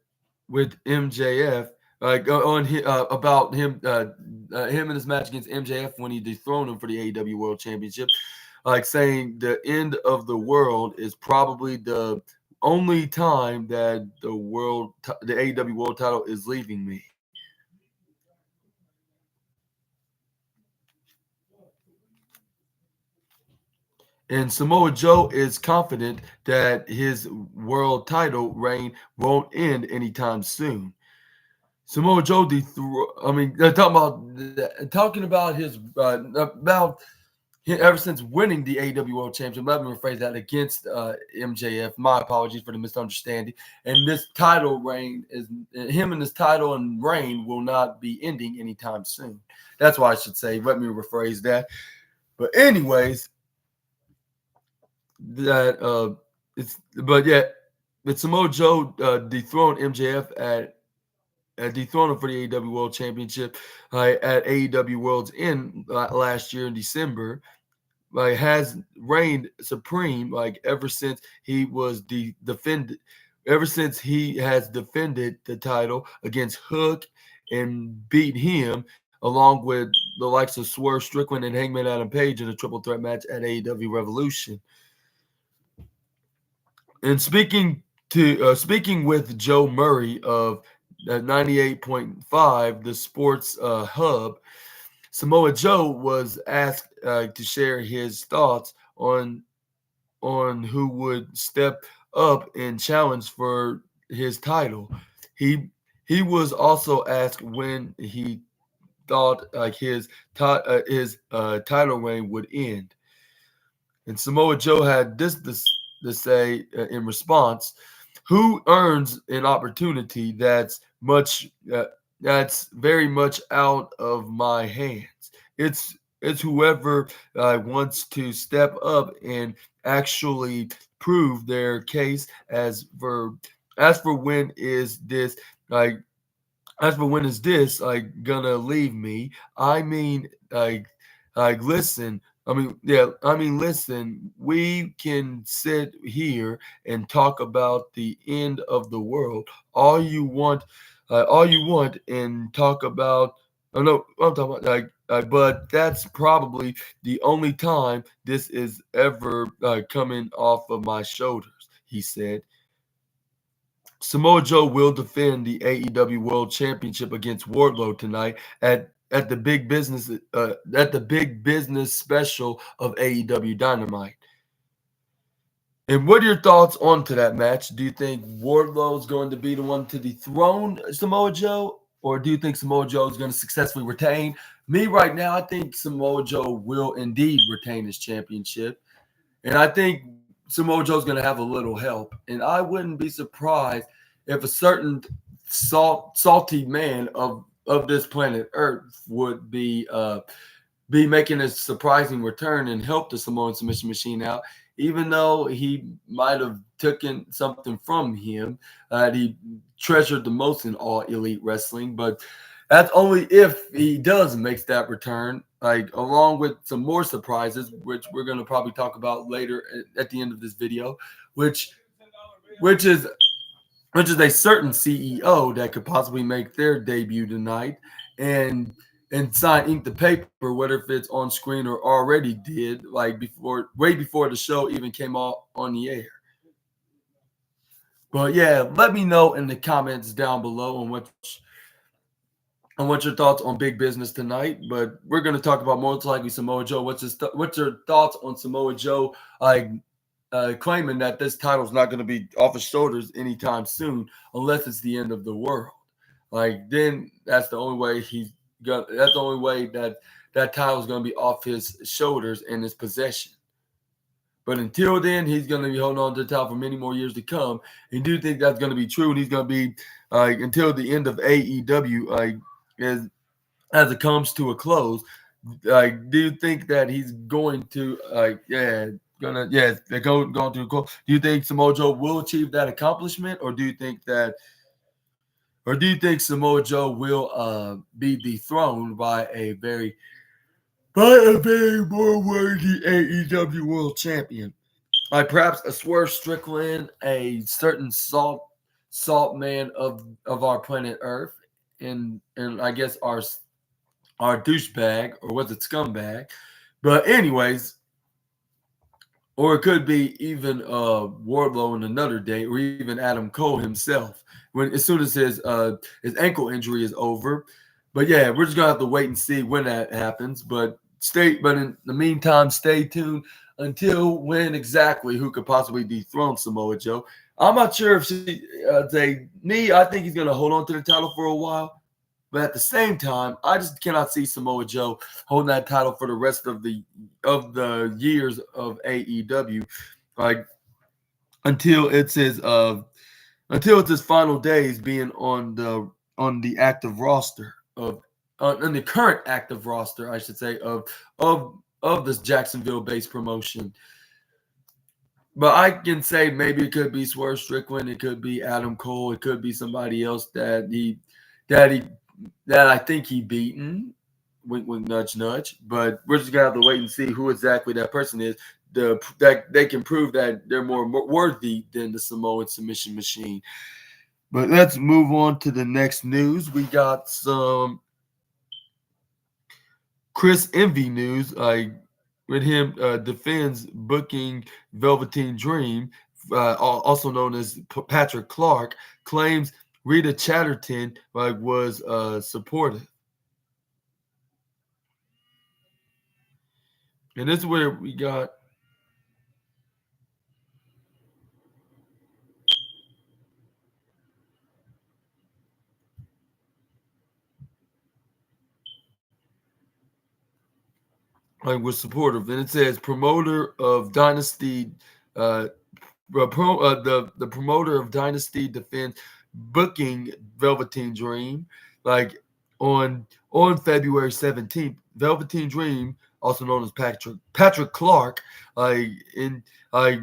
MJF, about him and his match against MJF when he dethroned him for the AEW World Championship, like saying the end of the world is probably the only time that the AEW World title is leaving me. And Samoa Joe is confident that his world title reign won't end anytime soon. Samoa Joe talking about his about ever since winning the AEW World Championship. Let me rephrase that, against MJF. My apologies for the misunderstanding. And this title reign him and his title and reign will not be ending anytime soon. That's why I should say. Let me rephrase that. But anyways. But Samoa Joe dethroned MJF dethroned him for the AEW World Championship at AEW World's End last year in December. Has reigned supreme ever since he was defended. Ever since he has defended the title against Hook and beat him, along with the likes of Swerve Strickland and Hangman Adam Page in a triple threat match at AEW Revolution. And speaking with Joe Murray of 98.5, the Sports Hub, Samoa Joe was asked to share his thoughts on who would step up and challenge for his title. He was also asked when he thought his title reign would end, and Samoa Joe had this to say in response: "Who earns an opportunity that's very much out of my hands? It's whoever wants to step up and actually prove their case. As for when is this gonna leave me? I mean, listen." Listen, we can sit here and talk about the end of the world all you want, all you want and talk about. Oh no, I'm talking about but that's probably the only time this is ever coming off of my shoulders," he said. Samoa Joe will defend the AEW World Championship against Wardlow tonight at the big business special of AEW Dynamite. And what are your thoughts onto that match? Do you think Wardlow is going to be the one to dethrone Samoa Joe, or do you think Samoa Joe is going to successfully retain? Me right now, I think Samoa Joe will indeed retain his championship, and I think Samoa Joe's going to have a little help. And I wouldn't be surprised if a certain salty man of this planet Earth would be making a surprising return and help the Samoan Submission Machine out, even though he might have taken something from him that he treasured the most in all Elite Wrestling. But that's only if he does makes that return, like along with some more surprises, which we're going to probably talk about later at the end of this video, which which is which is a certain CEO that could possibly make their debut tonight and sign ink the paper, whether if it's on screen or already did, like way before the show even came out on the air. But yeah, let me know in the comments down below on what your thoughts on big business tonight. But we're going to talk about most likely Samoa Joe. What's your thoughts on Samoa Joe claiming that this title is not going to be off his shoulders anytime soon, unless it's the end of the world? Like then that's the only way that's the only way that title is going to be off his shoulders and his possession. But until then, he's going to be holding on to the title for many more years to come. And do you think that's going to be true? And he's going to be until the end of AEW, as it comes to a close. Do you think that he's going to they're going to a close? Do you think Samoa Joe will achieve that accomplishment, or do you think Samoa Joe will be dethroned by a very more worthy AEW World Champion? Like perhaps a Swerve Strickland, a certain salt man of our planet Earth, and I guess our douchebag, or was it scumbag? But anyways, or it could be even Wardlow in another day, or even Adam Cole himself, as soon as his ankle injury is over. But yeah, we're just gonna have to wait and see when that happens. But in the meantime, stay tuned until when exactly who could possibly dethrone Samoa Joe. I'm not sure if I think he's gonna hold on to the title for a while. But at the same time, I just cannot see Samoa Joe holding that title for the rest of the years of AEW, like until it's his final days being on the active roster on the current active roster, I should say, of this Jacksonville-based promotion. But I can say maybe it could be Swerve Strickland, it could be Adam Cole, it could be somebody else that I think he beaten. Wink, wink, nudge, nudge. But we're just gonna have to wait and see who exactly that person is. That they can prove that they're more worthy than the Samoan Submission Machine. But let's move on to the next news. We got some Chris Envy news. With him defends booking Velveteen Dream, also known as Patrick Clark, claims Rita Chatterton was supportive. And this is where we got was supportive. And it says promoter of Dynasty the promoter of Dynasty defends booking Velveteen Dream on February 17th. Velveteen Dream, also known as Patrick Clark,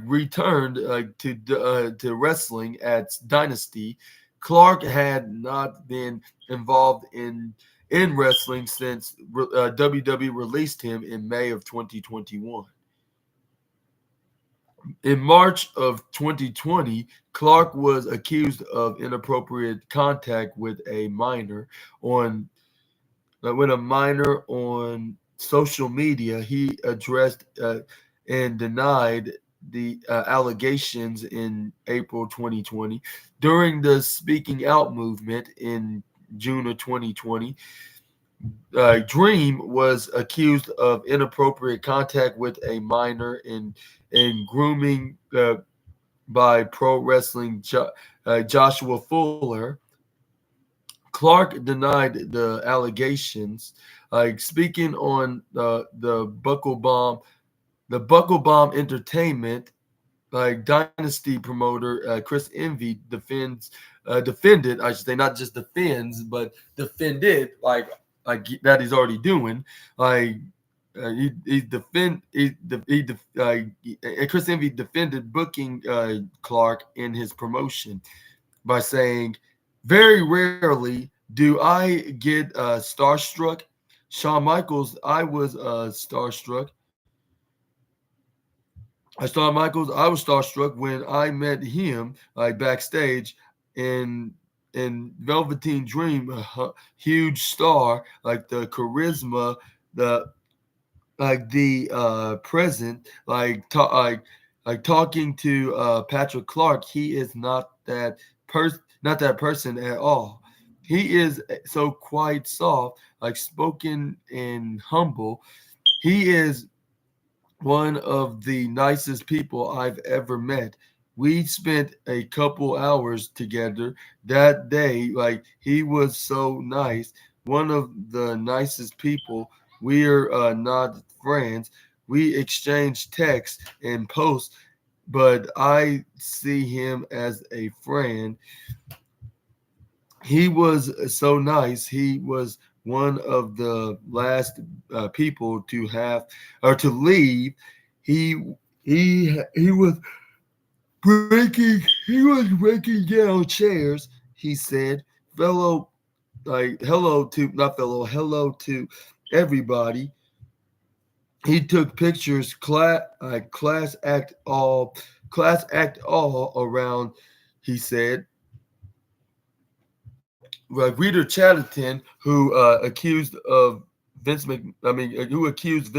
returned to wrestling at Dynasty. Clark had not been involved in wrestling since WWE released him in May of 2021. In March of 2020, Clark was accused of inappropriate contact on with a minor on social media. He addressed and denied the allegations in April 2020. During the Speaking Out movement in June of 2020, Dream was accused of inappropriate contact with a minor in grooming by pro wrestling Joshua Fuller. Clark denied the allegations, speaking on the Buckle Bomb Entertainment Dynasty promoter Chris Envy defended, I should say, not just defends, but defended like that he's already doing. Like he defend he def, Chris Envy defended booking Clark in his promotion by saying, "Very rarely do I get starstruck. Shawn Michaels, I was starstruck. Shawn Michaels, I was starstruck when I met him backstage in Velveteen Dream, a huge star, like the charisma, the the present, like talking to Patrick Clark. He is not that person at all. He is so quite soft, like spoken and humble. He is one of the nicest people I've ever met. We spent a couple hours together that day. Like, he was so nice, one of the nicest people. We're not friends. We exchange texts and posts, but I see him as a friend. He was so nice. He was one of the last people to have or to leave. He was breaking down chairs. He said, "Fellow, like hello to not fellow, hello to everybody." He took pictures, class act all around. He said, Rita Chatterton, who accused of who accused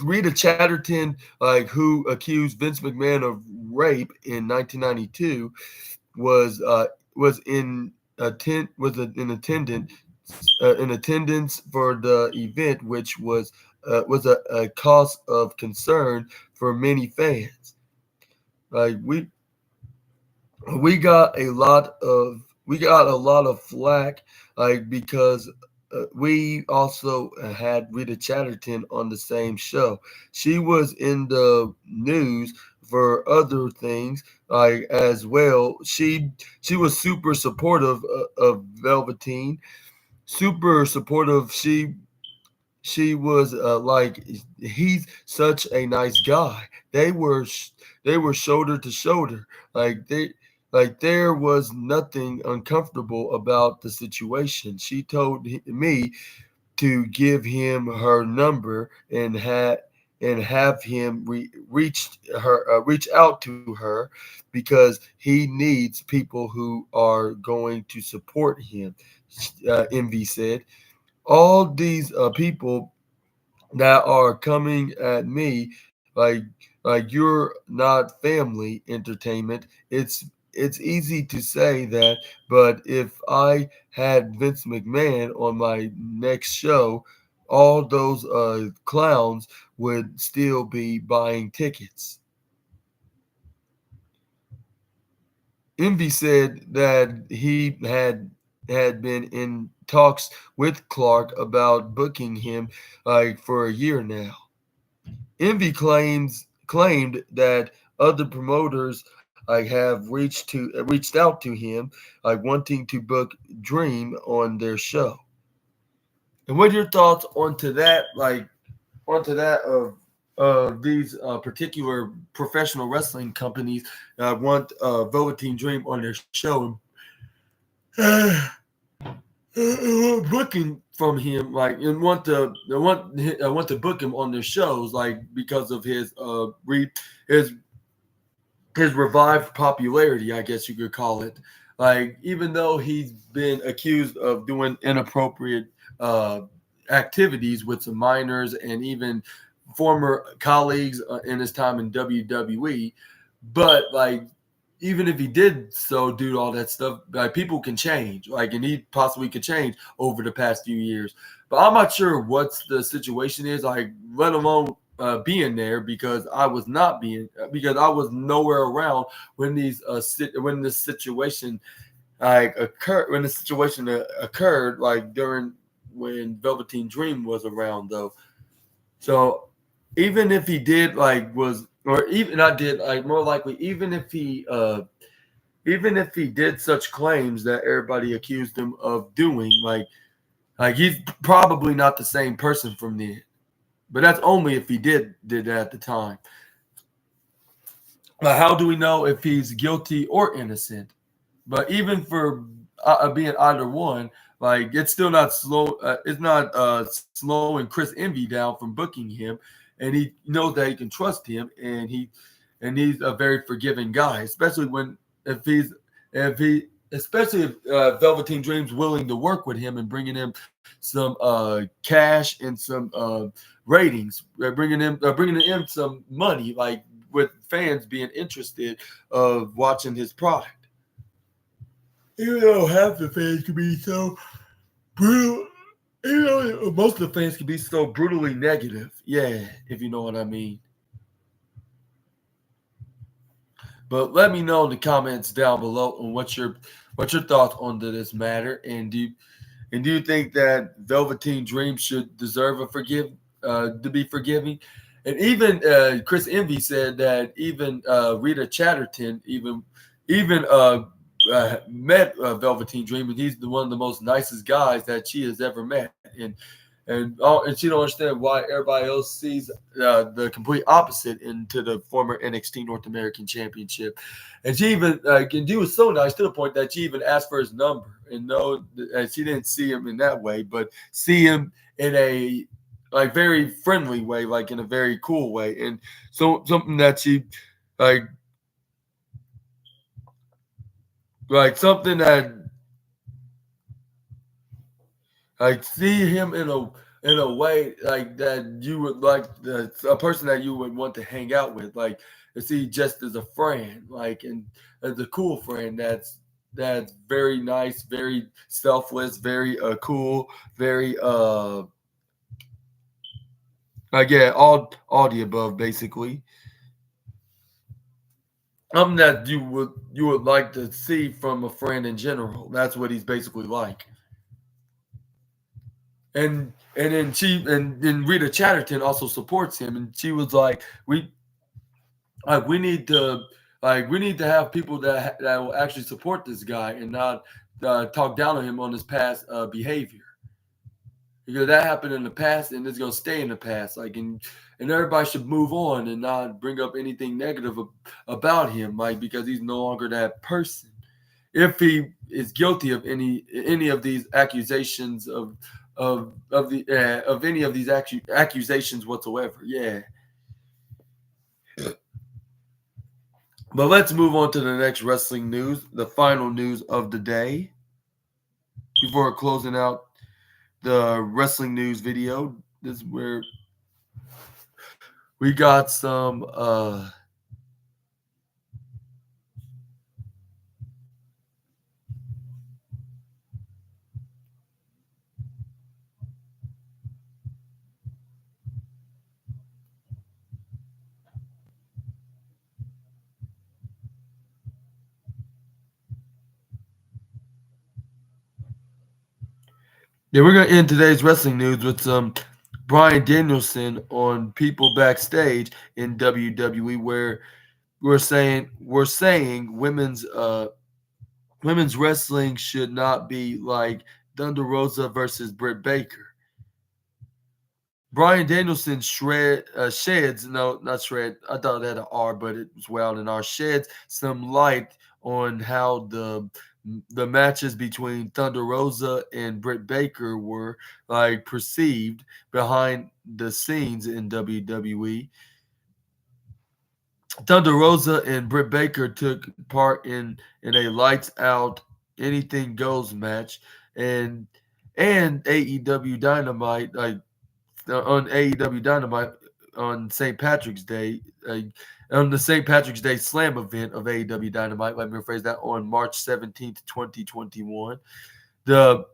Rita Chatterton, who accused Vince McMahon of rape in 1992, was in attendance for the event, which was a cause of concern for many fans. Like we got a lot of flack, because we also had Rita Chatterton on the same show. She was in the news for other things as well. She was super supportive of Velveteen, super supportive. She was he's such a nice guy. They were shoulder to shoulder. There was nothing uncomfortable about the situation. She told me to give him her number and have him reach out to her, because he needs people who are going to support him. Envy said, all these people that are coming at me you're not family entertainment. It's easy to say that, but if I had Vince McMahon on my next show, all those clowns would still be buying tickets. Envy said that he had been in talks with Clark about booking him for a year now. Envy claimed that other promoters reached out to him wanting to book Dream on their show. And what are your thoughts onto that of these particular professional wrestling companies want Velveteen Dream on their show, booking from him, and want to book him on their shows, because of his his his revived popularity, I guess you could call it. Like, even though he's been accused of doing inappropriate uh, activities with some minors and even former colleagues in his time in WWE, but like, even if he did so do all that stuff, like, people can change, like, and he possibly could change over the past few years. But I'm not sure what's the situation is, like, let alone being there, because I was nowhere around when when this situation occurred, like during when Velveteen Dream was around, though. So even if he did, like, was, or even I did, like, more likely, even if he did such claims that everybody accused him of doing, like he's probably not the same person from then. But that's only if he did that at the time. How do we know if he's guilty or innocent? But even for being either one, like, it's still not slow. It's not slowing Chris Envy down from booking him, and he knows that he can trust him, and he's a very forgiving guy, especially when if he's if he especially if Velveteen Dream's willing to work with him and bringing him some cash and some ratings, bringing in some money, like, with fans being interested of watching his product. Even though half the fans can be so brutal, most of the fans can be so brutally negative. Yeah, if you know what I mean. But let me know in the comments down below on what's your thoughts on this matter, and do you think that Velveteen Dream should deserve to be forgiving? And even Chris Envy said that even Rita Chatterton even met Velveteen Dream, and he's one of the most nicest guys that she has ever met, and she don't understand why everybody else sees the complete opposite into the former NXT North American Championship. And she even and she was so nice to the point that she even asked for his number, and no, and she didn't see him in that way, but see him in a, like, very friendly way, like in a very cool way, and so something that she like something that, like, see him in a way like that you would like a person that you would want to hang out with, like, to see just as a friend, like, and as a cool friend that's very nice, very selfless, very cool, very like, yeah, all the above, basically. Something that you would like to see from a friend in general. That's what he's basically like. And then Rita Chatterton also supports him, and she was like, we need to, we need to have people that will actually support this guy and not talk down on him on his past behavior, because that happened in the past and it's gonna stay in the past. Like, and everybody should move on and not bring up anything negative about him, like, because he's no longer that person. If he is guilty of any of these accusations of any of these accusations whatsoever, yeah. But let's move on to the next wrestling news, the final news of the day, before closing out the wrestling news video. This is where we got some yeah, we're gonna end today's wrestling news with some Brian Danielson on people backstage in WWE, where we're saying women's wrestling should not be like Thunder Rosa versus Britt Baker. Brian Danielson sheds, no, not shred. I thought it had an R, but it was well in R. Sheds some light on how the matches between Thunder Rosa and Britt Baker were, like, perceived behind the scenes in WWE. Thunder Rosa and Britt Baker took part in a lights out anything goes match, and AEW Dynamite, like on AEW Dynamite on St. Patrick's Day, on the St. Patrick's Day Slam event of AEW Dynamite. Let me rephrase that, on March 17th, 2021. The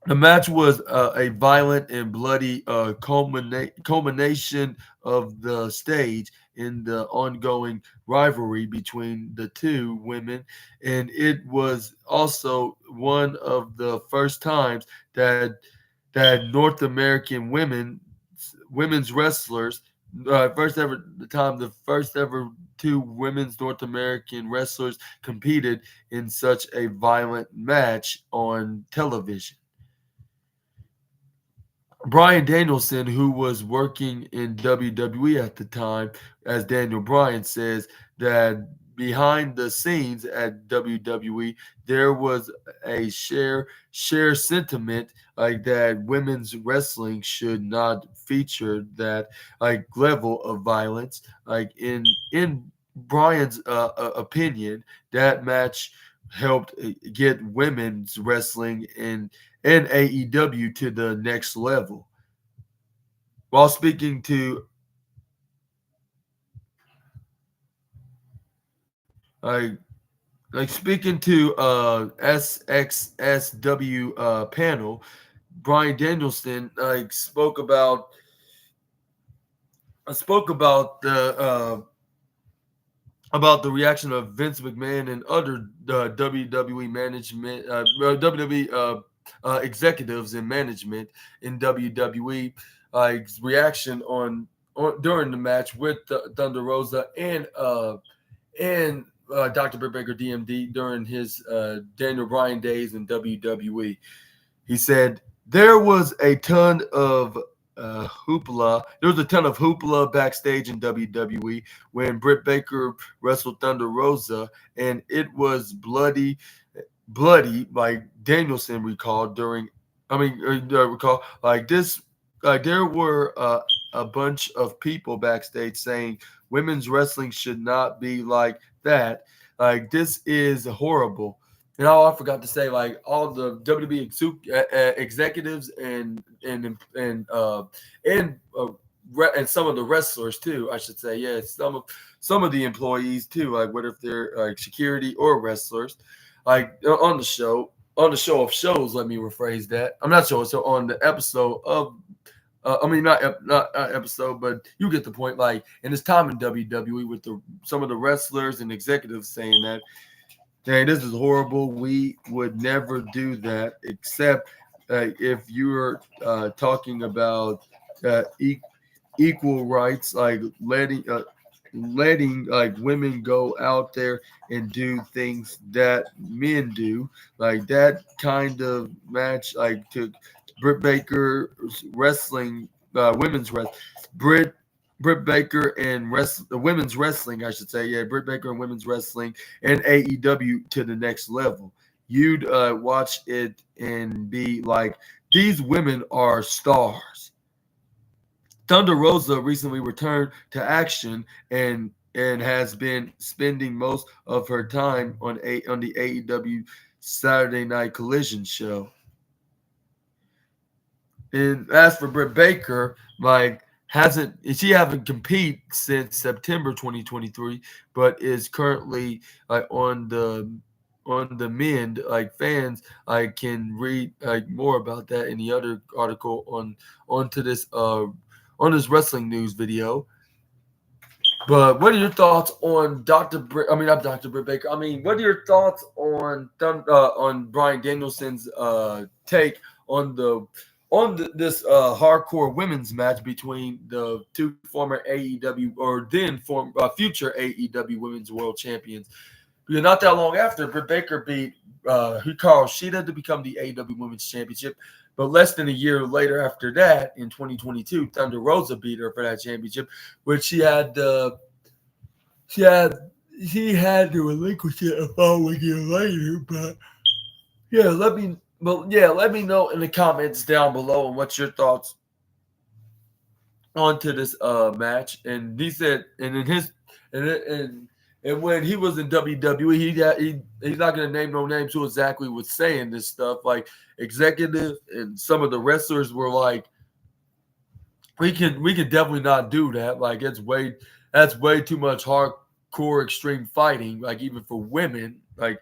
the match was a violent and bloody culmination of the stage in the ongoing rivalry between the two women, and it was also one of the first times that North American women's wrestlers, first ever the time the first ever two women's North American wrestlers competed in such a violent match on television. Brian Danielson, who was working in WWE at the time, as Daniel Bryan says, that behind the scenes at WWE, there was a share sentiment like that women's wrestling should not feature that like level of violence. Like in Brian's opinion, that match helped get women's wrestling and AEW to the next level. While speaking to like speaking to SXSW panel, Brian Danielson spoke about the reaction of Vince McMahon and other WWE management, WWE executives and management in WWE, reaction on during the match with Thunder Rosa and Dr. Britt Baker DMD during his Daniel Bryan days in WWE. He said there was a ton of hoopla. There was a ton of hoopla backstage in WWE when Britt Baker wrestled Thunder Rosa, and it was bloody. Like Danielson recalled during, recall like this. Like there were a bunch of people backstage saying women's wrestling should not be like that. Like this is horrible. And I forgot to say, like all the WWE executives and some of the wrestlers too, I should say. Yeah, some of the employees too, like whether if they're like security or wrestlers, like on the show of shows. Let me rephrase that. I'm not sure. So on the episode of not episode, but you get the point. Like in his time in WWE with some of the wrestlers and executives saying that, "Dang, this is horrible. We would never do that, except if you're talking about equal rights, like letting like women go out there and do things that men do, like that kind of match, like to Britt Baker wrestling, women's wrestling, Britt Baker and women's wrestling, I should say, yeah, Britt Baker and women's wrestling and AEW to the next level. You'd watch it and be like, these women are stars. Thunder Rosa recently returned to action and has been spending most of her time on the AEW Saturday Night Collision show. And as for Britt Baker, like haven't competed since September 2023, but is currently like on the mend. Like fans, I can read like more about that in the other article onto this on this wrestling news video. But what are your thoughts on not Dr. Britt Baker. What are your thoughts on Brian Danielson's take on this hardcore women's match between the two former AEW or future AEW Women's World Champions? Because not that long after, Britt Baker beat Hikaru Shida to become the AEW Women's Championship. But less than a year later after that, in 2022, Thunder Rosa beat her for that championship, which she had to relinquish it a following year later. But let me know in the comments down below and what's your thoughts onto this match. And he said, and in And when he was in WWE, he's not going to name no names who exactly was saying this stuff. Like executive and some of the wrestlers were like, we can definitely not do that. Like that's way too much hardcore extreme fighting. Like even for women, like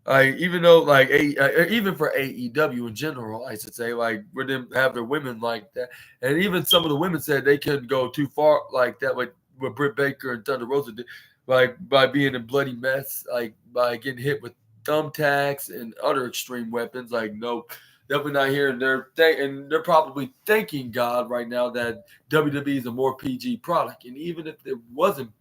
even though even for AEW in general, I should say, like for them to have their women like that, and even some of the women said they couldn't go too far like that, like what Britt Baker and Thunder Rosa did, like by being a bloody mess, like by getting hit with thumbtacks and other extreme weapons. Like no, definitely not here. And they're probably thanking God right now that WWE is a more PG product, and even if there wasn't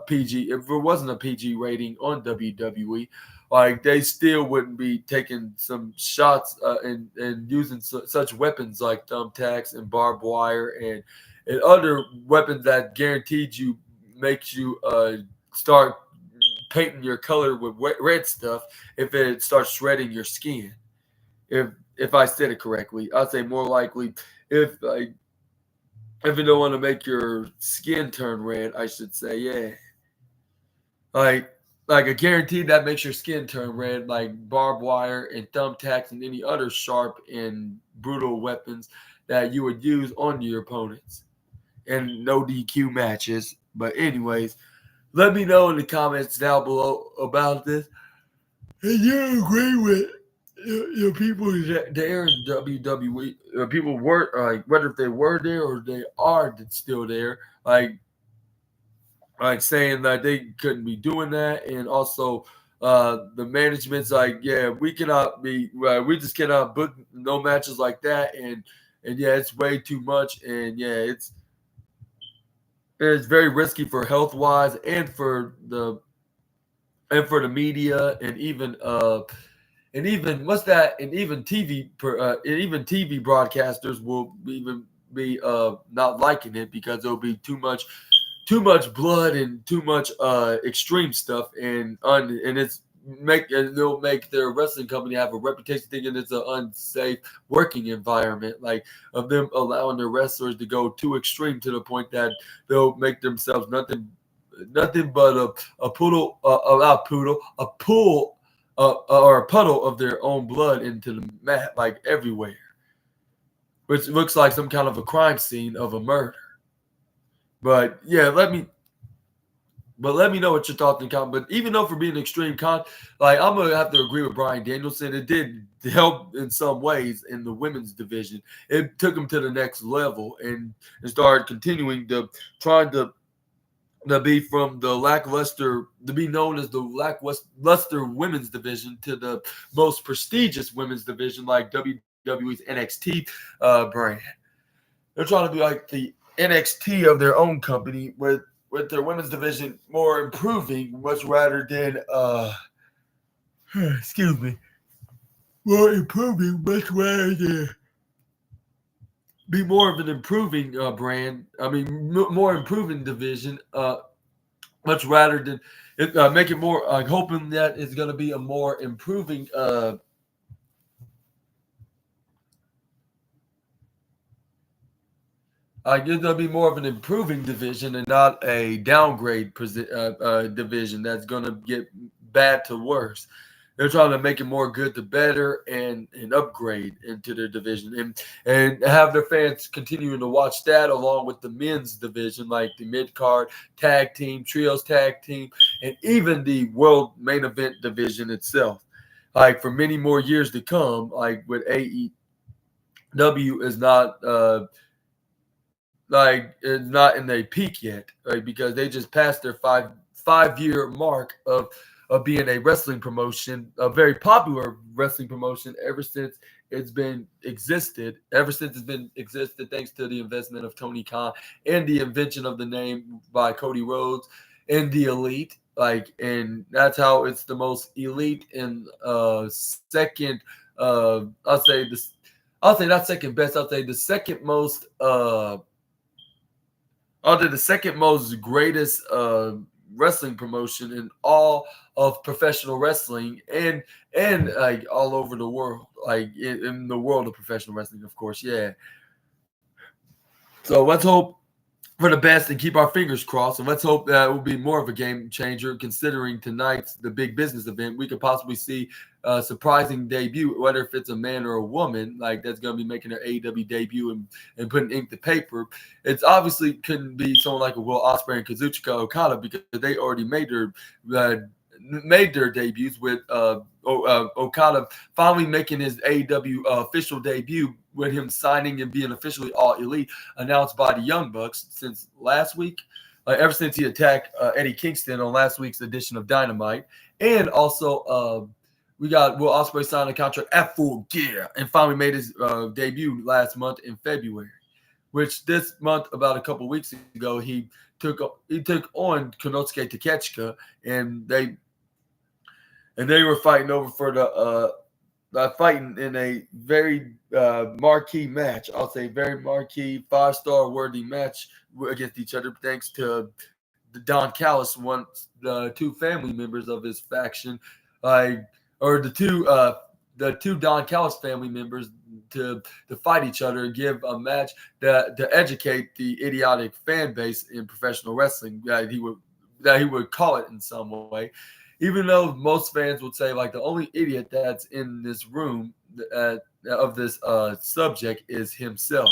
PG, if there wasn't a PG rating on WWE, like they still wouldn't be taking some shots and using such weapons like thumbtacks and barbed wire and other weapons that guaranteed you makes you start painting your color with red stuff if it starts shredding your skin. If I said it correctly, I'd say more likely if like if you don't want to make your skin turn red, I should say, yeah. Like like a guarantee that makes your skin turn red, like barbed wire and thumbtacks and any other sharp and brutal weapons that you would use on your opponents and no DQ matches. But anyways, let me know in the comments down below about this. And you agree with your people there in WWE, people were like whether if they were there or they are still there, like saying that they couldn't be doing that, and also the management's like, yeah, we cannot be, we just cannot book no matches like that, and yeah, it's way too much, and yeah, it's very risky for health wise and for the media and even what's that and even and even TV broadcasters will even be not liking it because there'll be too much blood and too much extreme stuff and they'll make their wrestling company have a reputation thinking it's an unsafe working environment, like of them allowing their wrestlers to go too extreme to the point that they'll make themselves nothing but a poodle not poodle a pool or a puddle of their own blood into the mat like everywhere, which looks like some kind of a crime scene of a murder. But yeah, let me know what your thoughts and comments. But even though for being extreme like I'm gonna have to agree with Brian Danielson. It did help in some ways in the women's division. It took them to the next level and started continuing to trying to be from the lackluster to be known as the lackluster women's division to the most prestigious women's division like WWE's NXT brand. They're trying to be like the NXT of their own company with their women's division more improving much rather than excuse me, more improving much rather than be more of an improving brand. I mean, more improving division, much rather than make it more hoping that it's going to be a more improving it's going to be more of an improving division and not a downgrade division that's going to get bad to worse. They're trying to make it more good to better and upgrade into their division and have their fans continuing to watch that along with the men's division like the mid card tag team, trios tag team, and even the world main event division itself. Like for many more years to come, like with AEW is not like it's not in their peak yet, right? Because they just passed their five-year mark of being a wrestling promotion, a very popular wrestling promotion ever since it's been existed, thanks to the investment of Tony Khan and the invention of the name by Cody Rhodes and the Elite. Like, and that's how it's the most elite and second. I'll say not second best. I'll say the second most. Under the second most greatest wrestling promotion in all of professional wrestling and like all over the world, like in the world of professional wrestling, of course. Yeah. So let's hope for the best and keep our fingers crossed. And let's hope that it will be more of a game changer, considering tonight's the big business event. We could possibly see a surprising debut, whether if it's a man or a woman, like that's going to be making their AEW debut and putting ink to paper. It's obviously couldn't be someone like a Will Ospreay and Kazuchika Okada because they already made their debuts with Okada finally making his AEW official debut with him signing and being officially All Elite, announced by the Young Bucks since last week, ever since he attacked Eddie Kingston on last week's edition of Dynamite. And also we got Will Ospreay signing a contract at Full Gear and finally made his debut last month in February, which this month, about a couple weeks ago, he took on Konosuke Takeshita, and they were fighting over for the fighting in a very marquee match. I'll say very marquee, 5-star worthy match against each other, thanks to Don Callis, the two family members of his faction, the two Don Callis family members to fight each other and give a match to educate the idiotic fan base in professional wrestling that he would call it in some way. Even though most fans would say, like, the only idiot that's in this room of this subject is himself,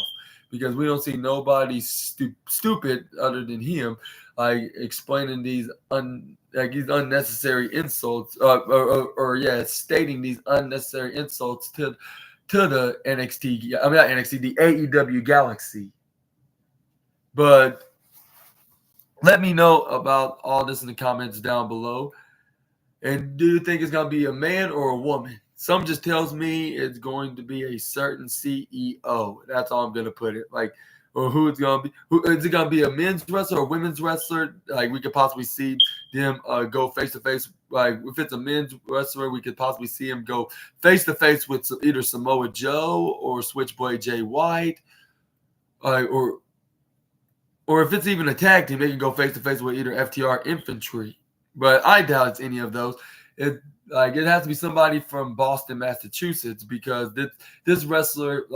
because we don't see nobody stupid other than him, like explaining these unnecessary insults, stating these unnecessary insults to the NXT. I mean, not NXT, the AEW Galaxy. But let me know about all this in the comments down below. And do you think it's going to be a man or a woman? Some just tells me it's going to be a certain CEO. That's all I'm going to put it. Like, or who it's going to be. Is it going to be a men's wrestler or a women's wrestler? Like, we could possibly see them go face-to-face. Like, if it's a men's wrestler, we could possibly see him go face-to-face with either Samoa Joe or Switchblade Jay White. Or if it's even a tag team, they can go face-to-face with either FTR Infantry. But I doubt it's any of those. It has to be somebody from Boston, Massachusetts, because this wrestler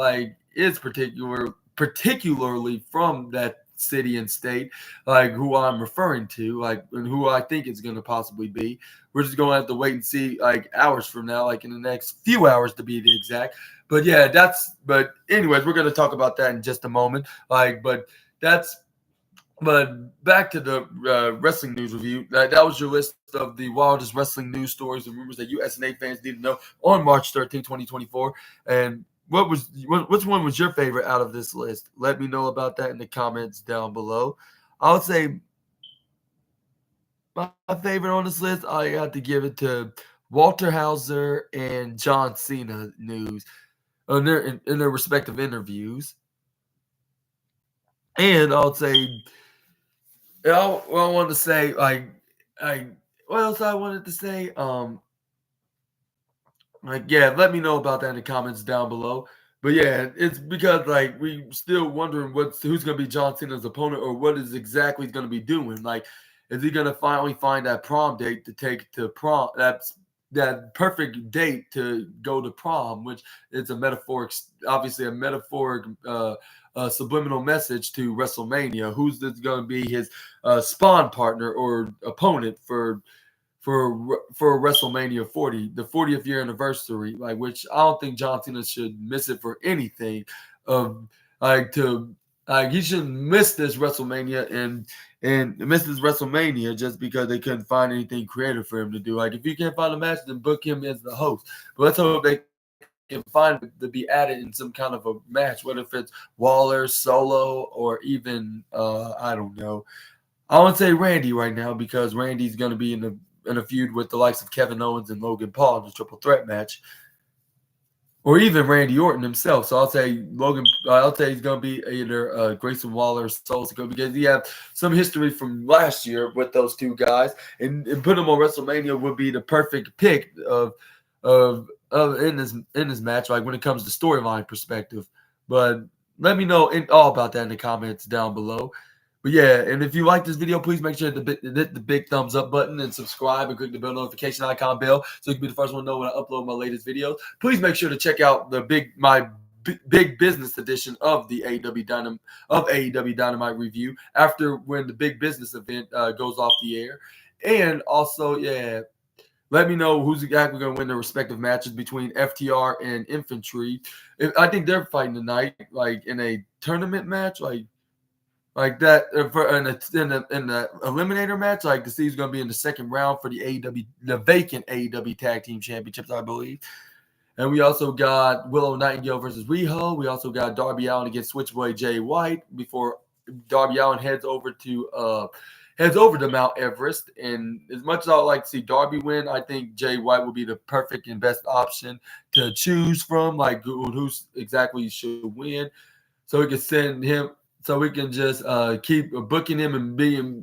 is particularly from that city and state, who I'm referring to, and who I think it's going to possibly be. We're just going to have to wait and see, hours from now, in the next few hours to be the exact. But yeah, but anyways, we're going to talk about that in just a moment. But back to the wrestling news review. That was your list of the wildest wrestling news stories and rumors that you SNA fans need to know on March 13, 2024. And which one was your favorite out of this list? Let me know about that in the comments down below. I would say my favorite on this list, I got to give it to Walter Hauser and John Cena news in their respective interviews. And I would say, I wanted to say, what else I wanted to say? Let me know about that in the comments down below. But yeah, it's because we still wondering who's going to be John Cena's opponent, or what is exactly he's going to be doing. Is he going to finally find that prom date to take to prom? That's that perfect date to go to prom, which is obviously a metaphoric subliminal message to WrestleMania. Who's going to be his spawn partner or opponent for WrestleMania 40, the 40th year anniversary? Which I don't think John Cena should miss it for anything. He shouldn't miss this WrestleMania and miss this WrestleMania just because they couldn't find anything creative for him to do. If you can't find a match, then book him as the host. But let's hope they can find it to be added in some kind of a match, whether if it's Waller, Solo, or even I don't know. I want to say Randy right now, because Randy's going to be in a feud with the likes of Kevin Owens and Logan Paul in the triple threat match, or even Randy Orton himself. So I'll say he's going to be either Grayson Waller or Solo, because he had some history from last year with those two guys, and put him on WrestleMania would be the perfect pick in this match, when it comes to storyline perspective. But let me know all about that in the comments down below. But yeah, and if you like this video, please make sure to hit the big thumbs up button and subscribe and click the bell notification icon bell so you can be the first one to know when I upload my latest videos. Please make sure to check out my big business edition of the AEW Dynamite review after when the big business event goes off the air. And also, yeah, let me know who's exactly going to win their respective matches between FTR and Infantry. I think they're fighting tonight, like in a tournament match, like that for in the eliminator match. Like to see who's going to be in the second round for the vacant AEW Tag Team Championships, I believe. And we also got Willow Nightingale versus Riho. We also got Darby Allin against Switchblade Jay White before Darby Allin heads over to Mount Everest. And as much as I would like to see Darby win, I think Jay White will be the perfect and best option to choose from, like who exactly should win. So we can send him, so we can just keep booking him and being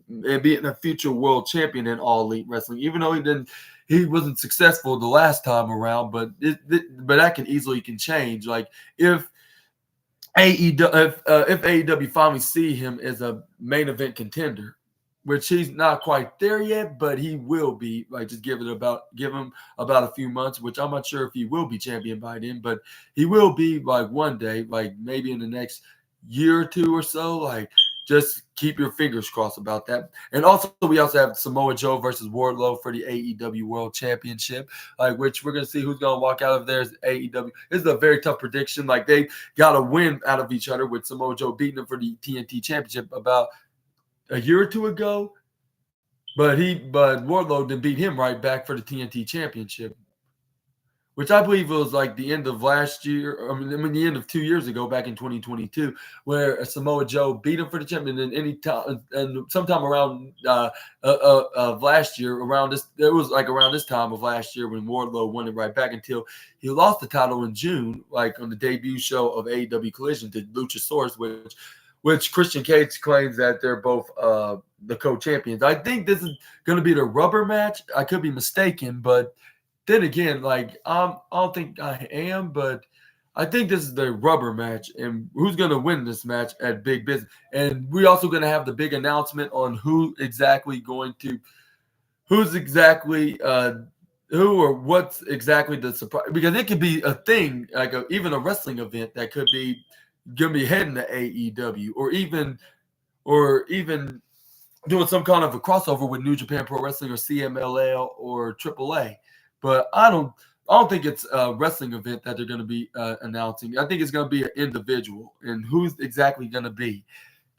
a future world champion in All Elite Wrestling, even though he wasn't successful the last time around, but that can change. Like if AEW finally see him as a main event contender, which he's not quite there yet, but he will be. Like just give him about a few months, which I'm not sure if he will be champion by then, but he will be like one day, like maybe in the next year or two or so. Like just keep your fingers crossed about that. And also we also have Samoa Joe versus Wardlow for the AEW World Championship, like which we're gonna see who's gonna walk out of there as AEW. This is a very tough prediction. Like they got a win out of each other with Samoa Joe beating them for the TNT Championship about a year or two ago, but Wardlow then beat him right back for the TNT Championship, which I believe was like the end of last year. I mean the end of 2 years ago, back in 2022, where Samoa Joe beat him for the champion. And any time, and sometime around of last year, it was like around this time of last year when Wardlow won it right back until he lost the title in June, like on the debut show of AEW Collision to Luchasaurus, which Christian Cage claims that they're both the co-champions. I think this is going to be the rubber match. I could be mistaken, but then again, like I don't think I am, but I think this is the rubber match. And who's going to win this match at Big Business? And we're also going to have the big announcement on who's exactly the what's exactly the surprise, because it could be a thing, like even a wrestling event that could be going to be heading to AEW, or even doing some kind of a crossover with New Japan Pro Wrestling or CMLL or AAA. But I don't think it's a wrestling event that they're going to be announcing. I think it's going to be an individual, and who's exactly going to be.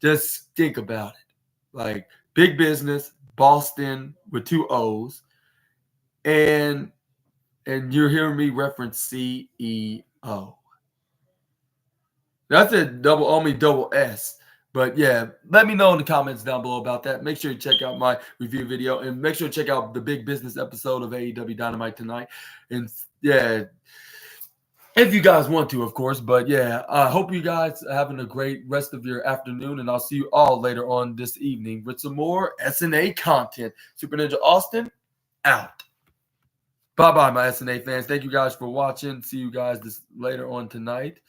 Just think about it. Like Big Business, Boston with 2 O's, and you're hearing me reference CEO. That's a double S. But yeah, let me know in the comments down below about that. Make sure you check out my review video, and make sure to check out the Big Business episode of AEW Dynamite tonight. And yeah, if you guys want to, of course. But yeah, I hope you guys are having a great rest of your afternoon, and I'll see you all later on this evening with some more SNA content. Super Ninja Austin, out. Bye-bye, my SNA fans. Thank you guys for watching. See you guys later on tonight.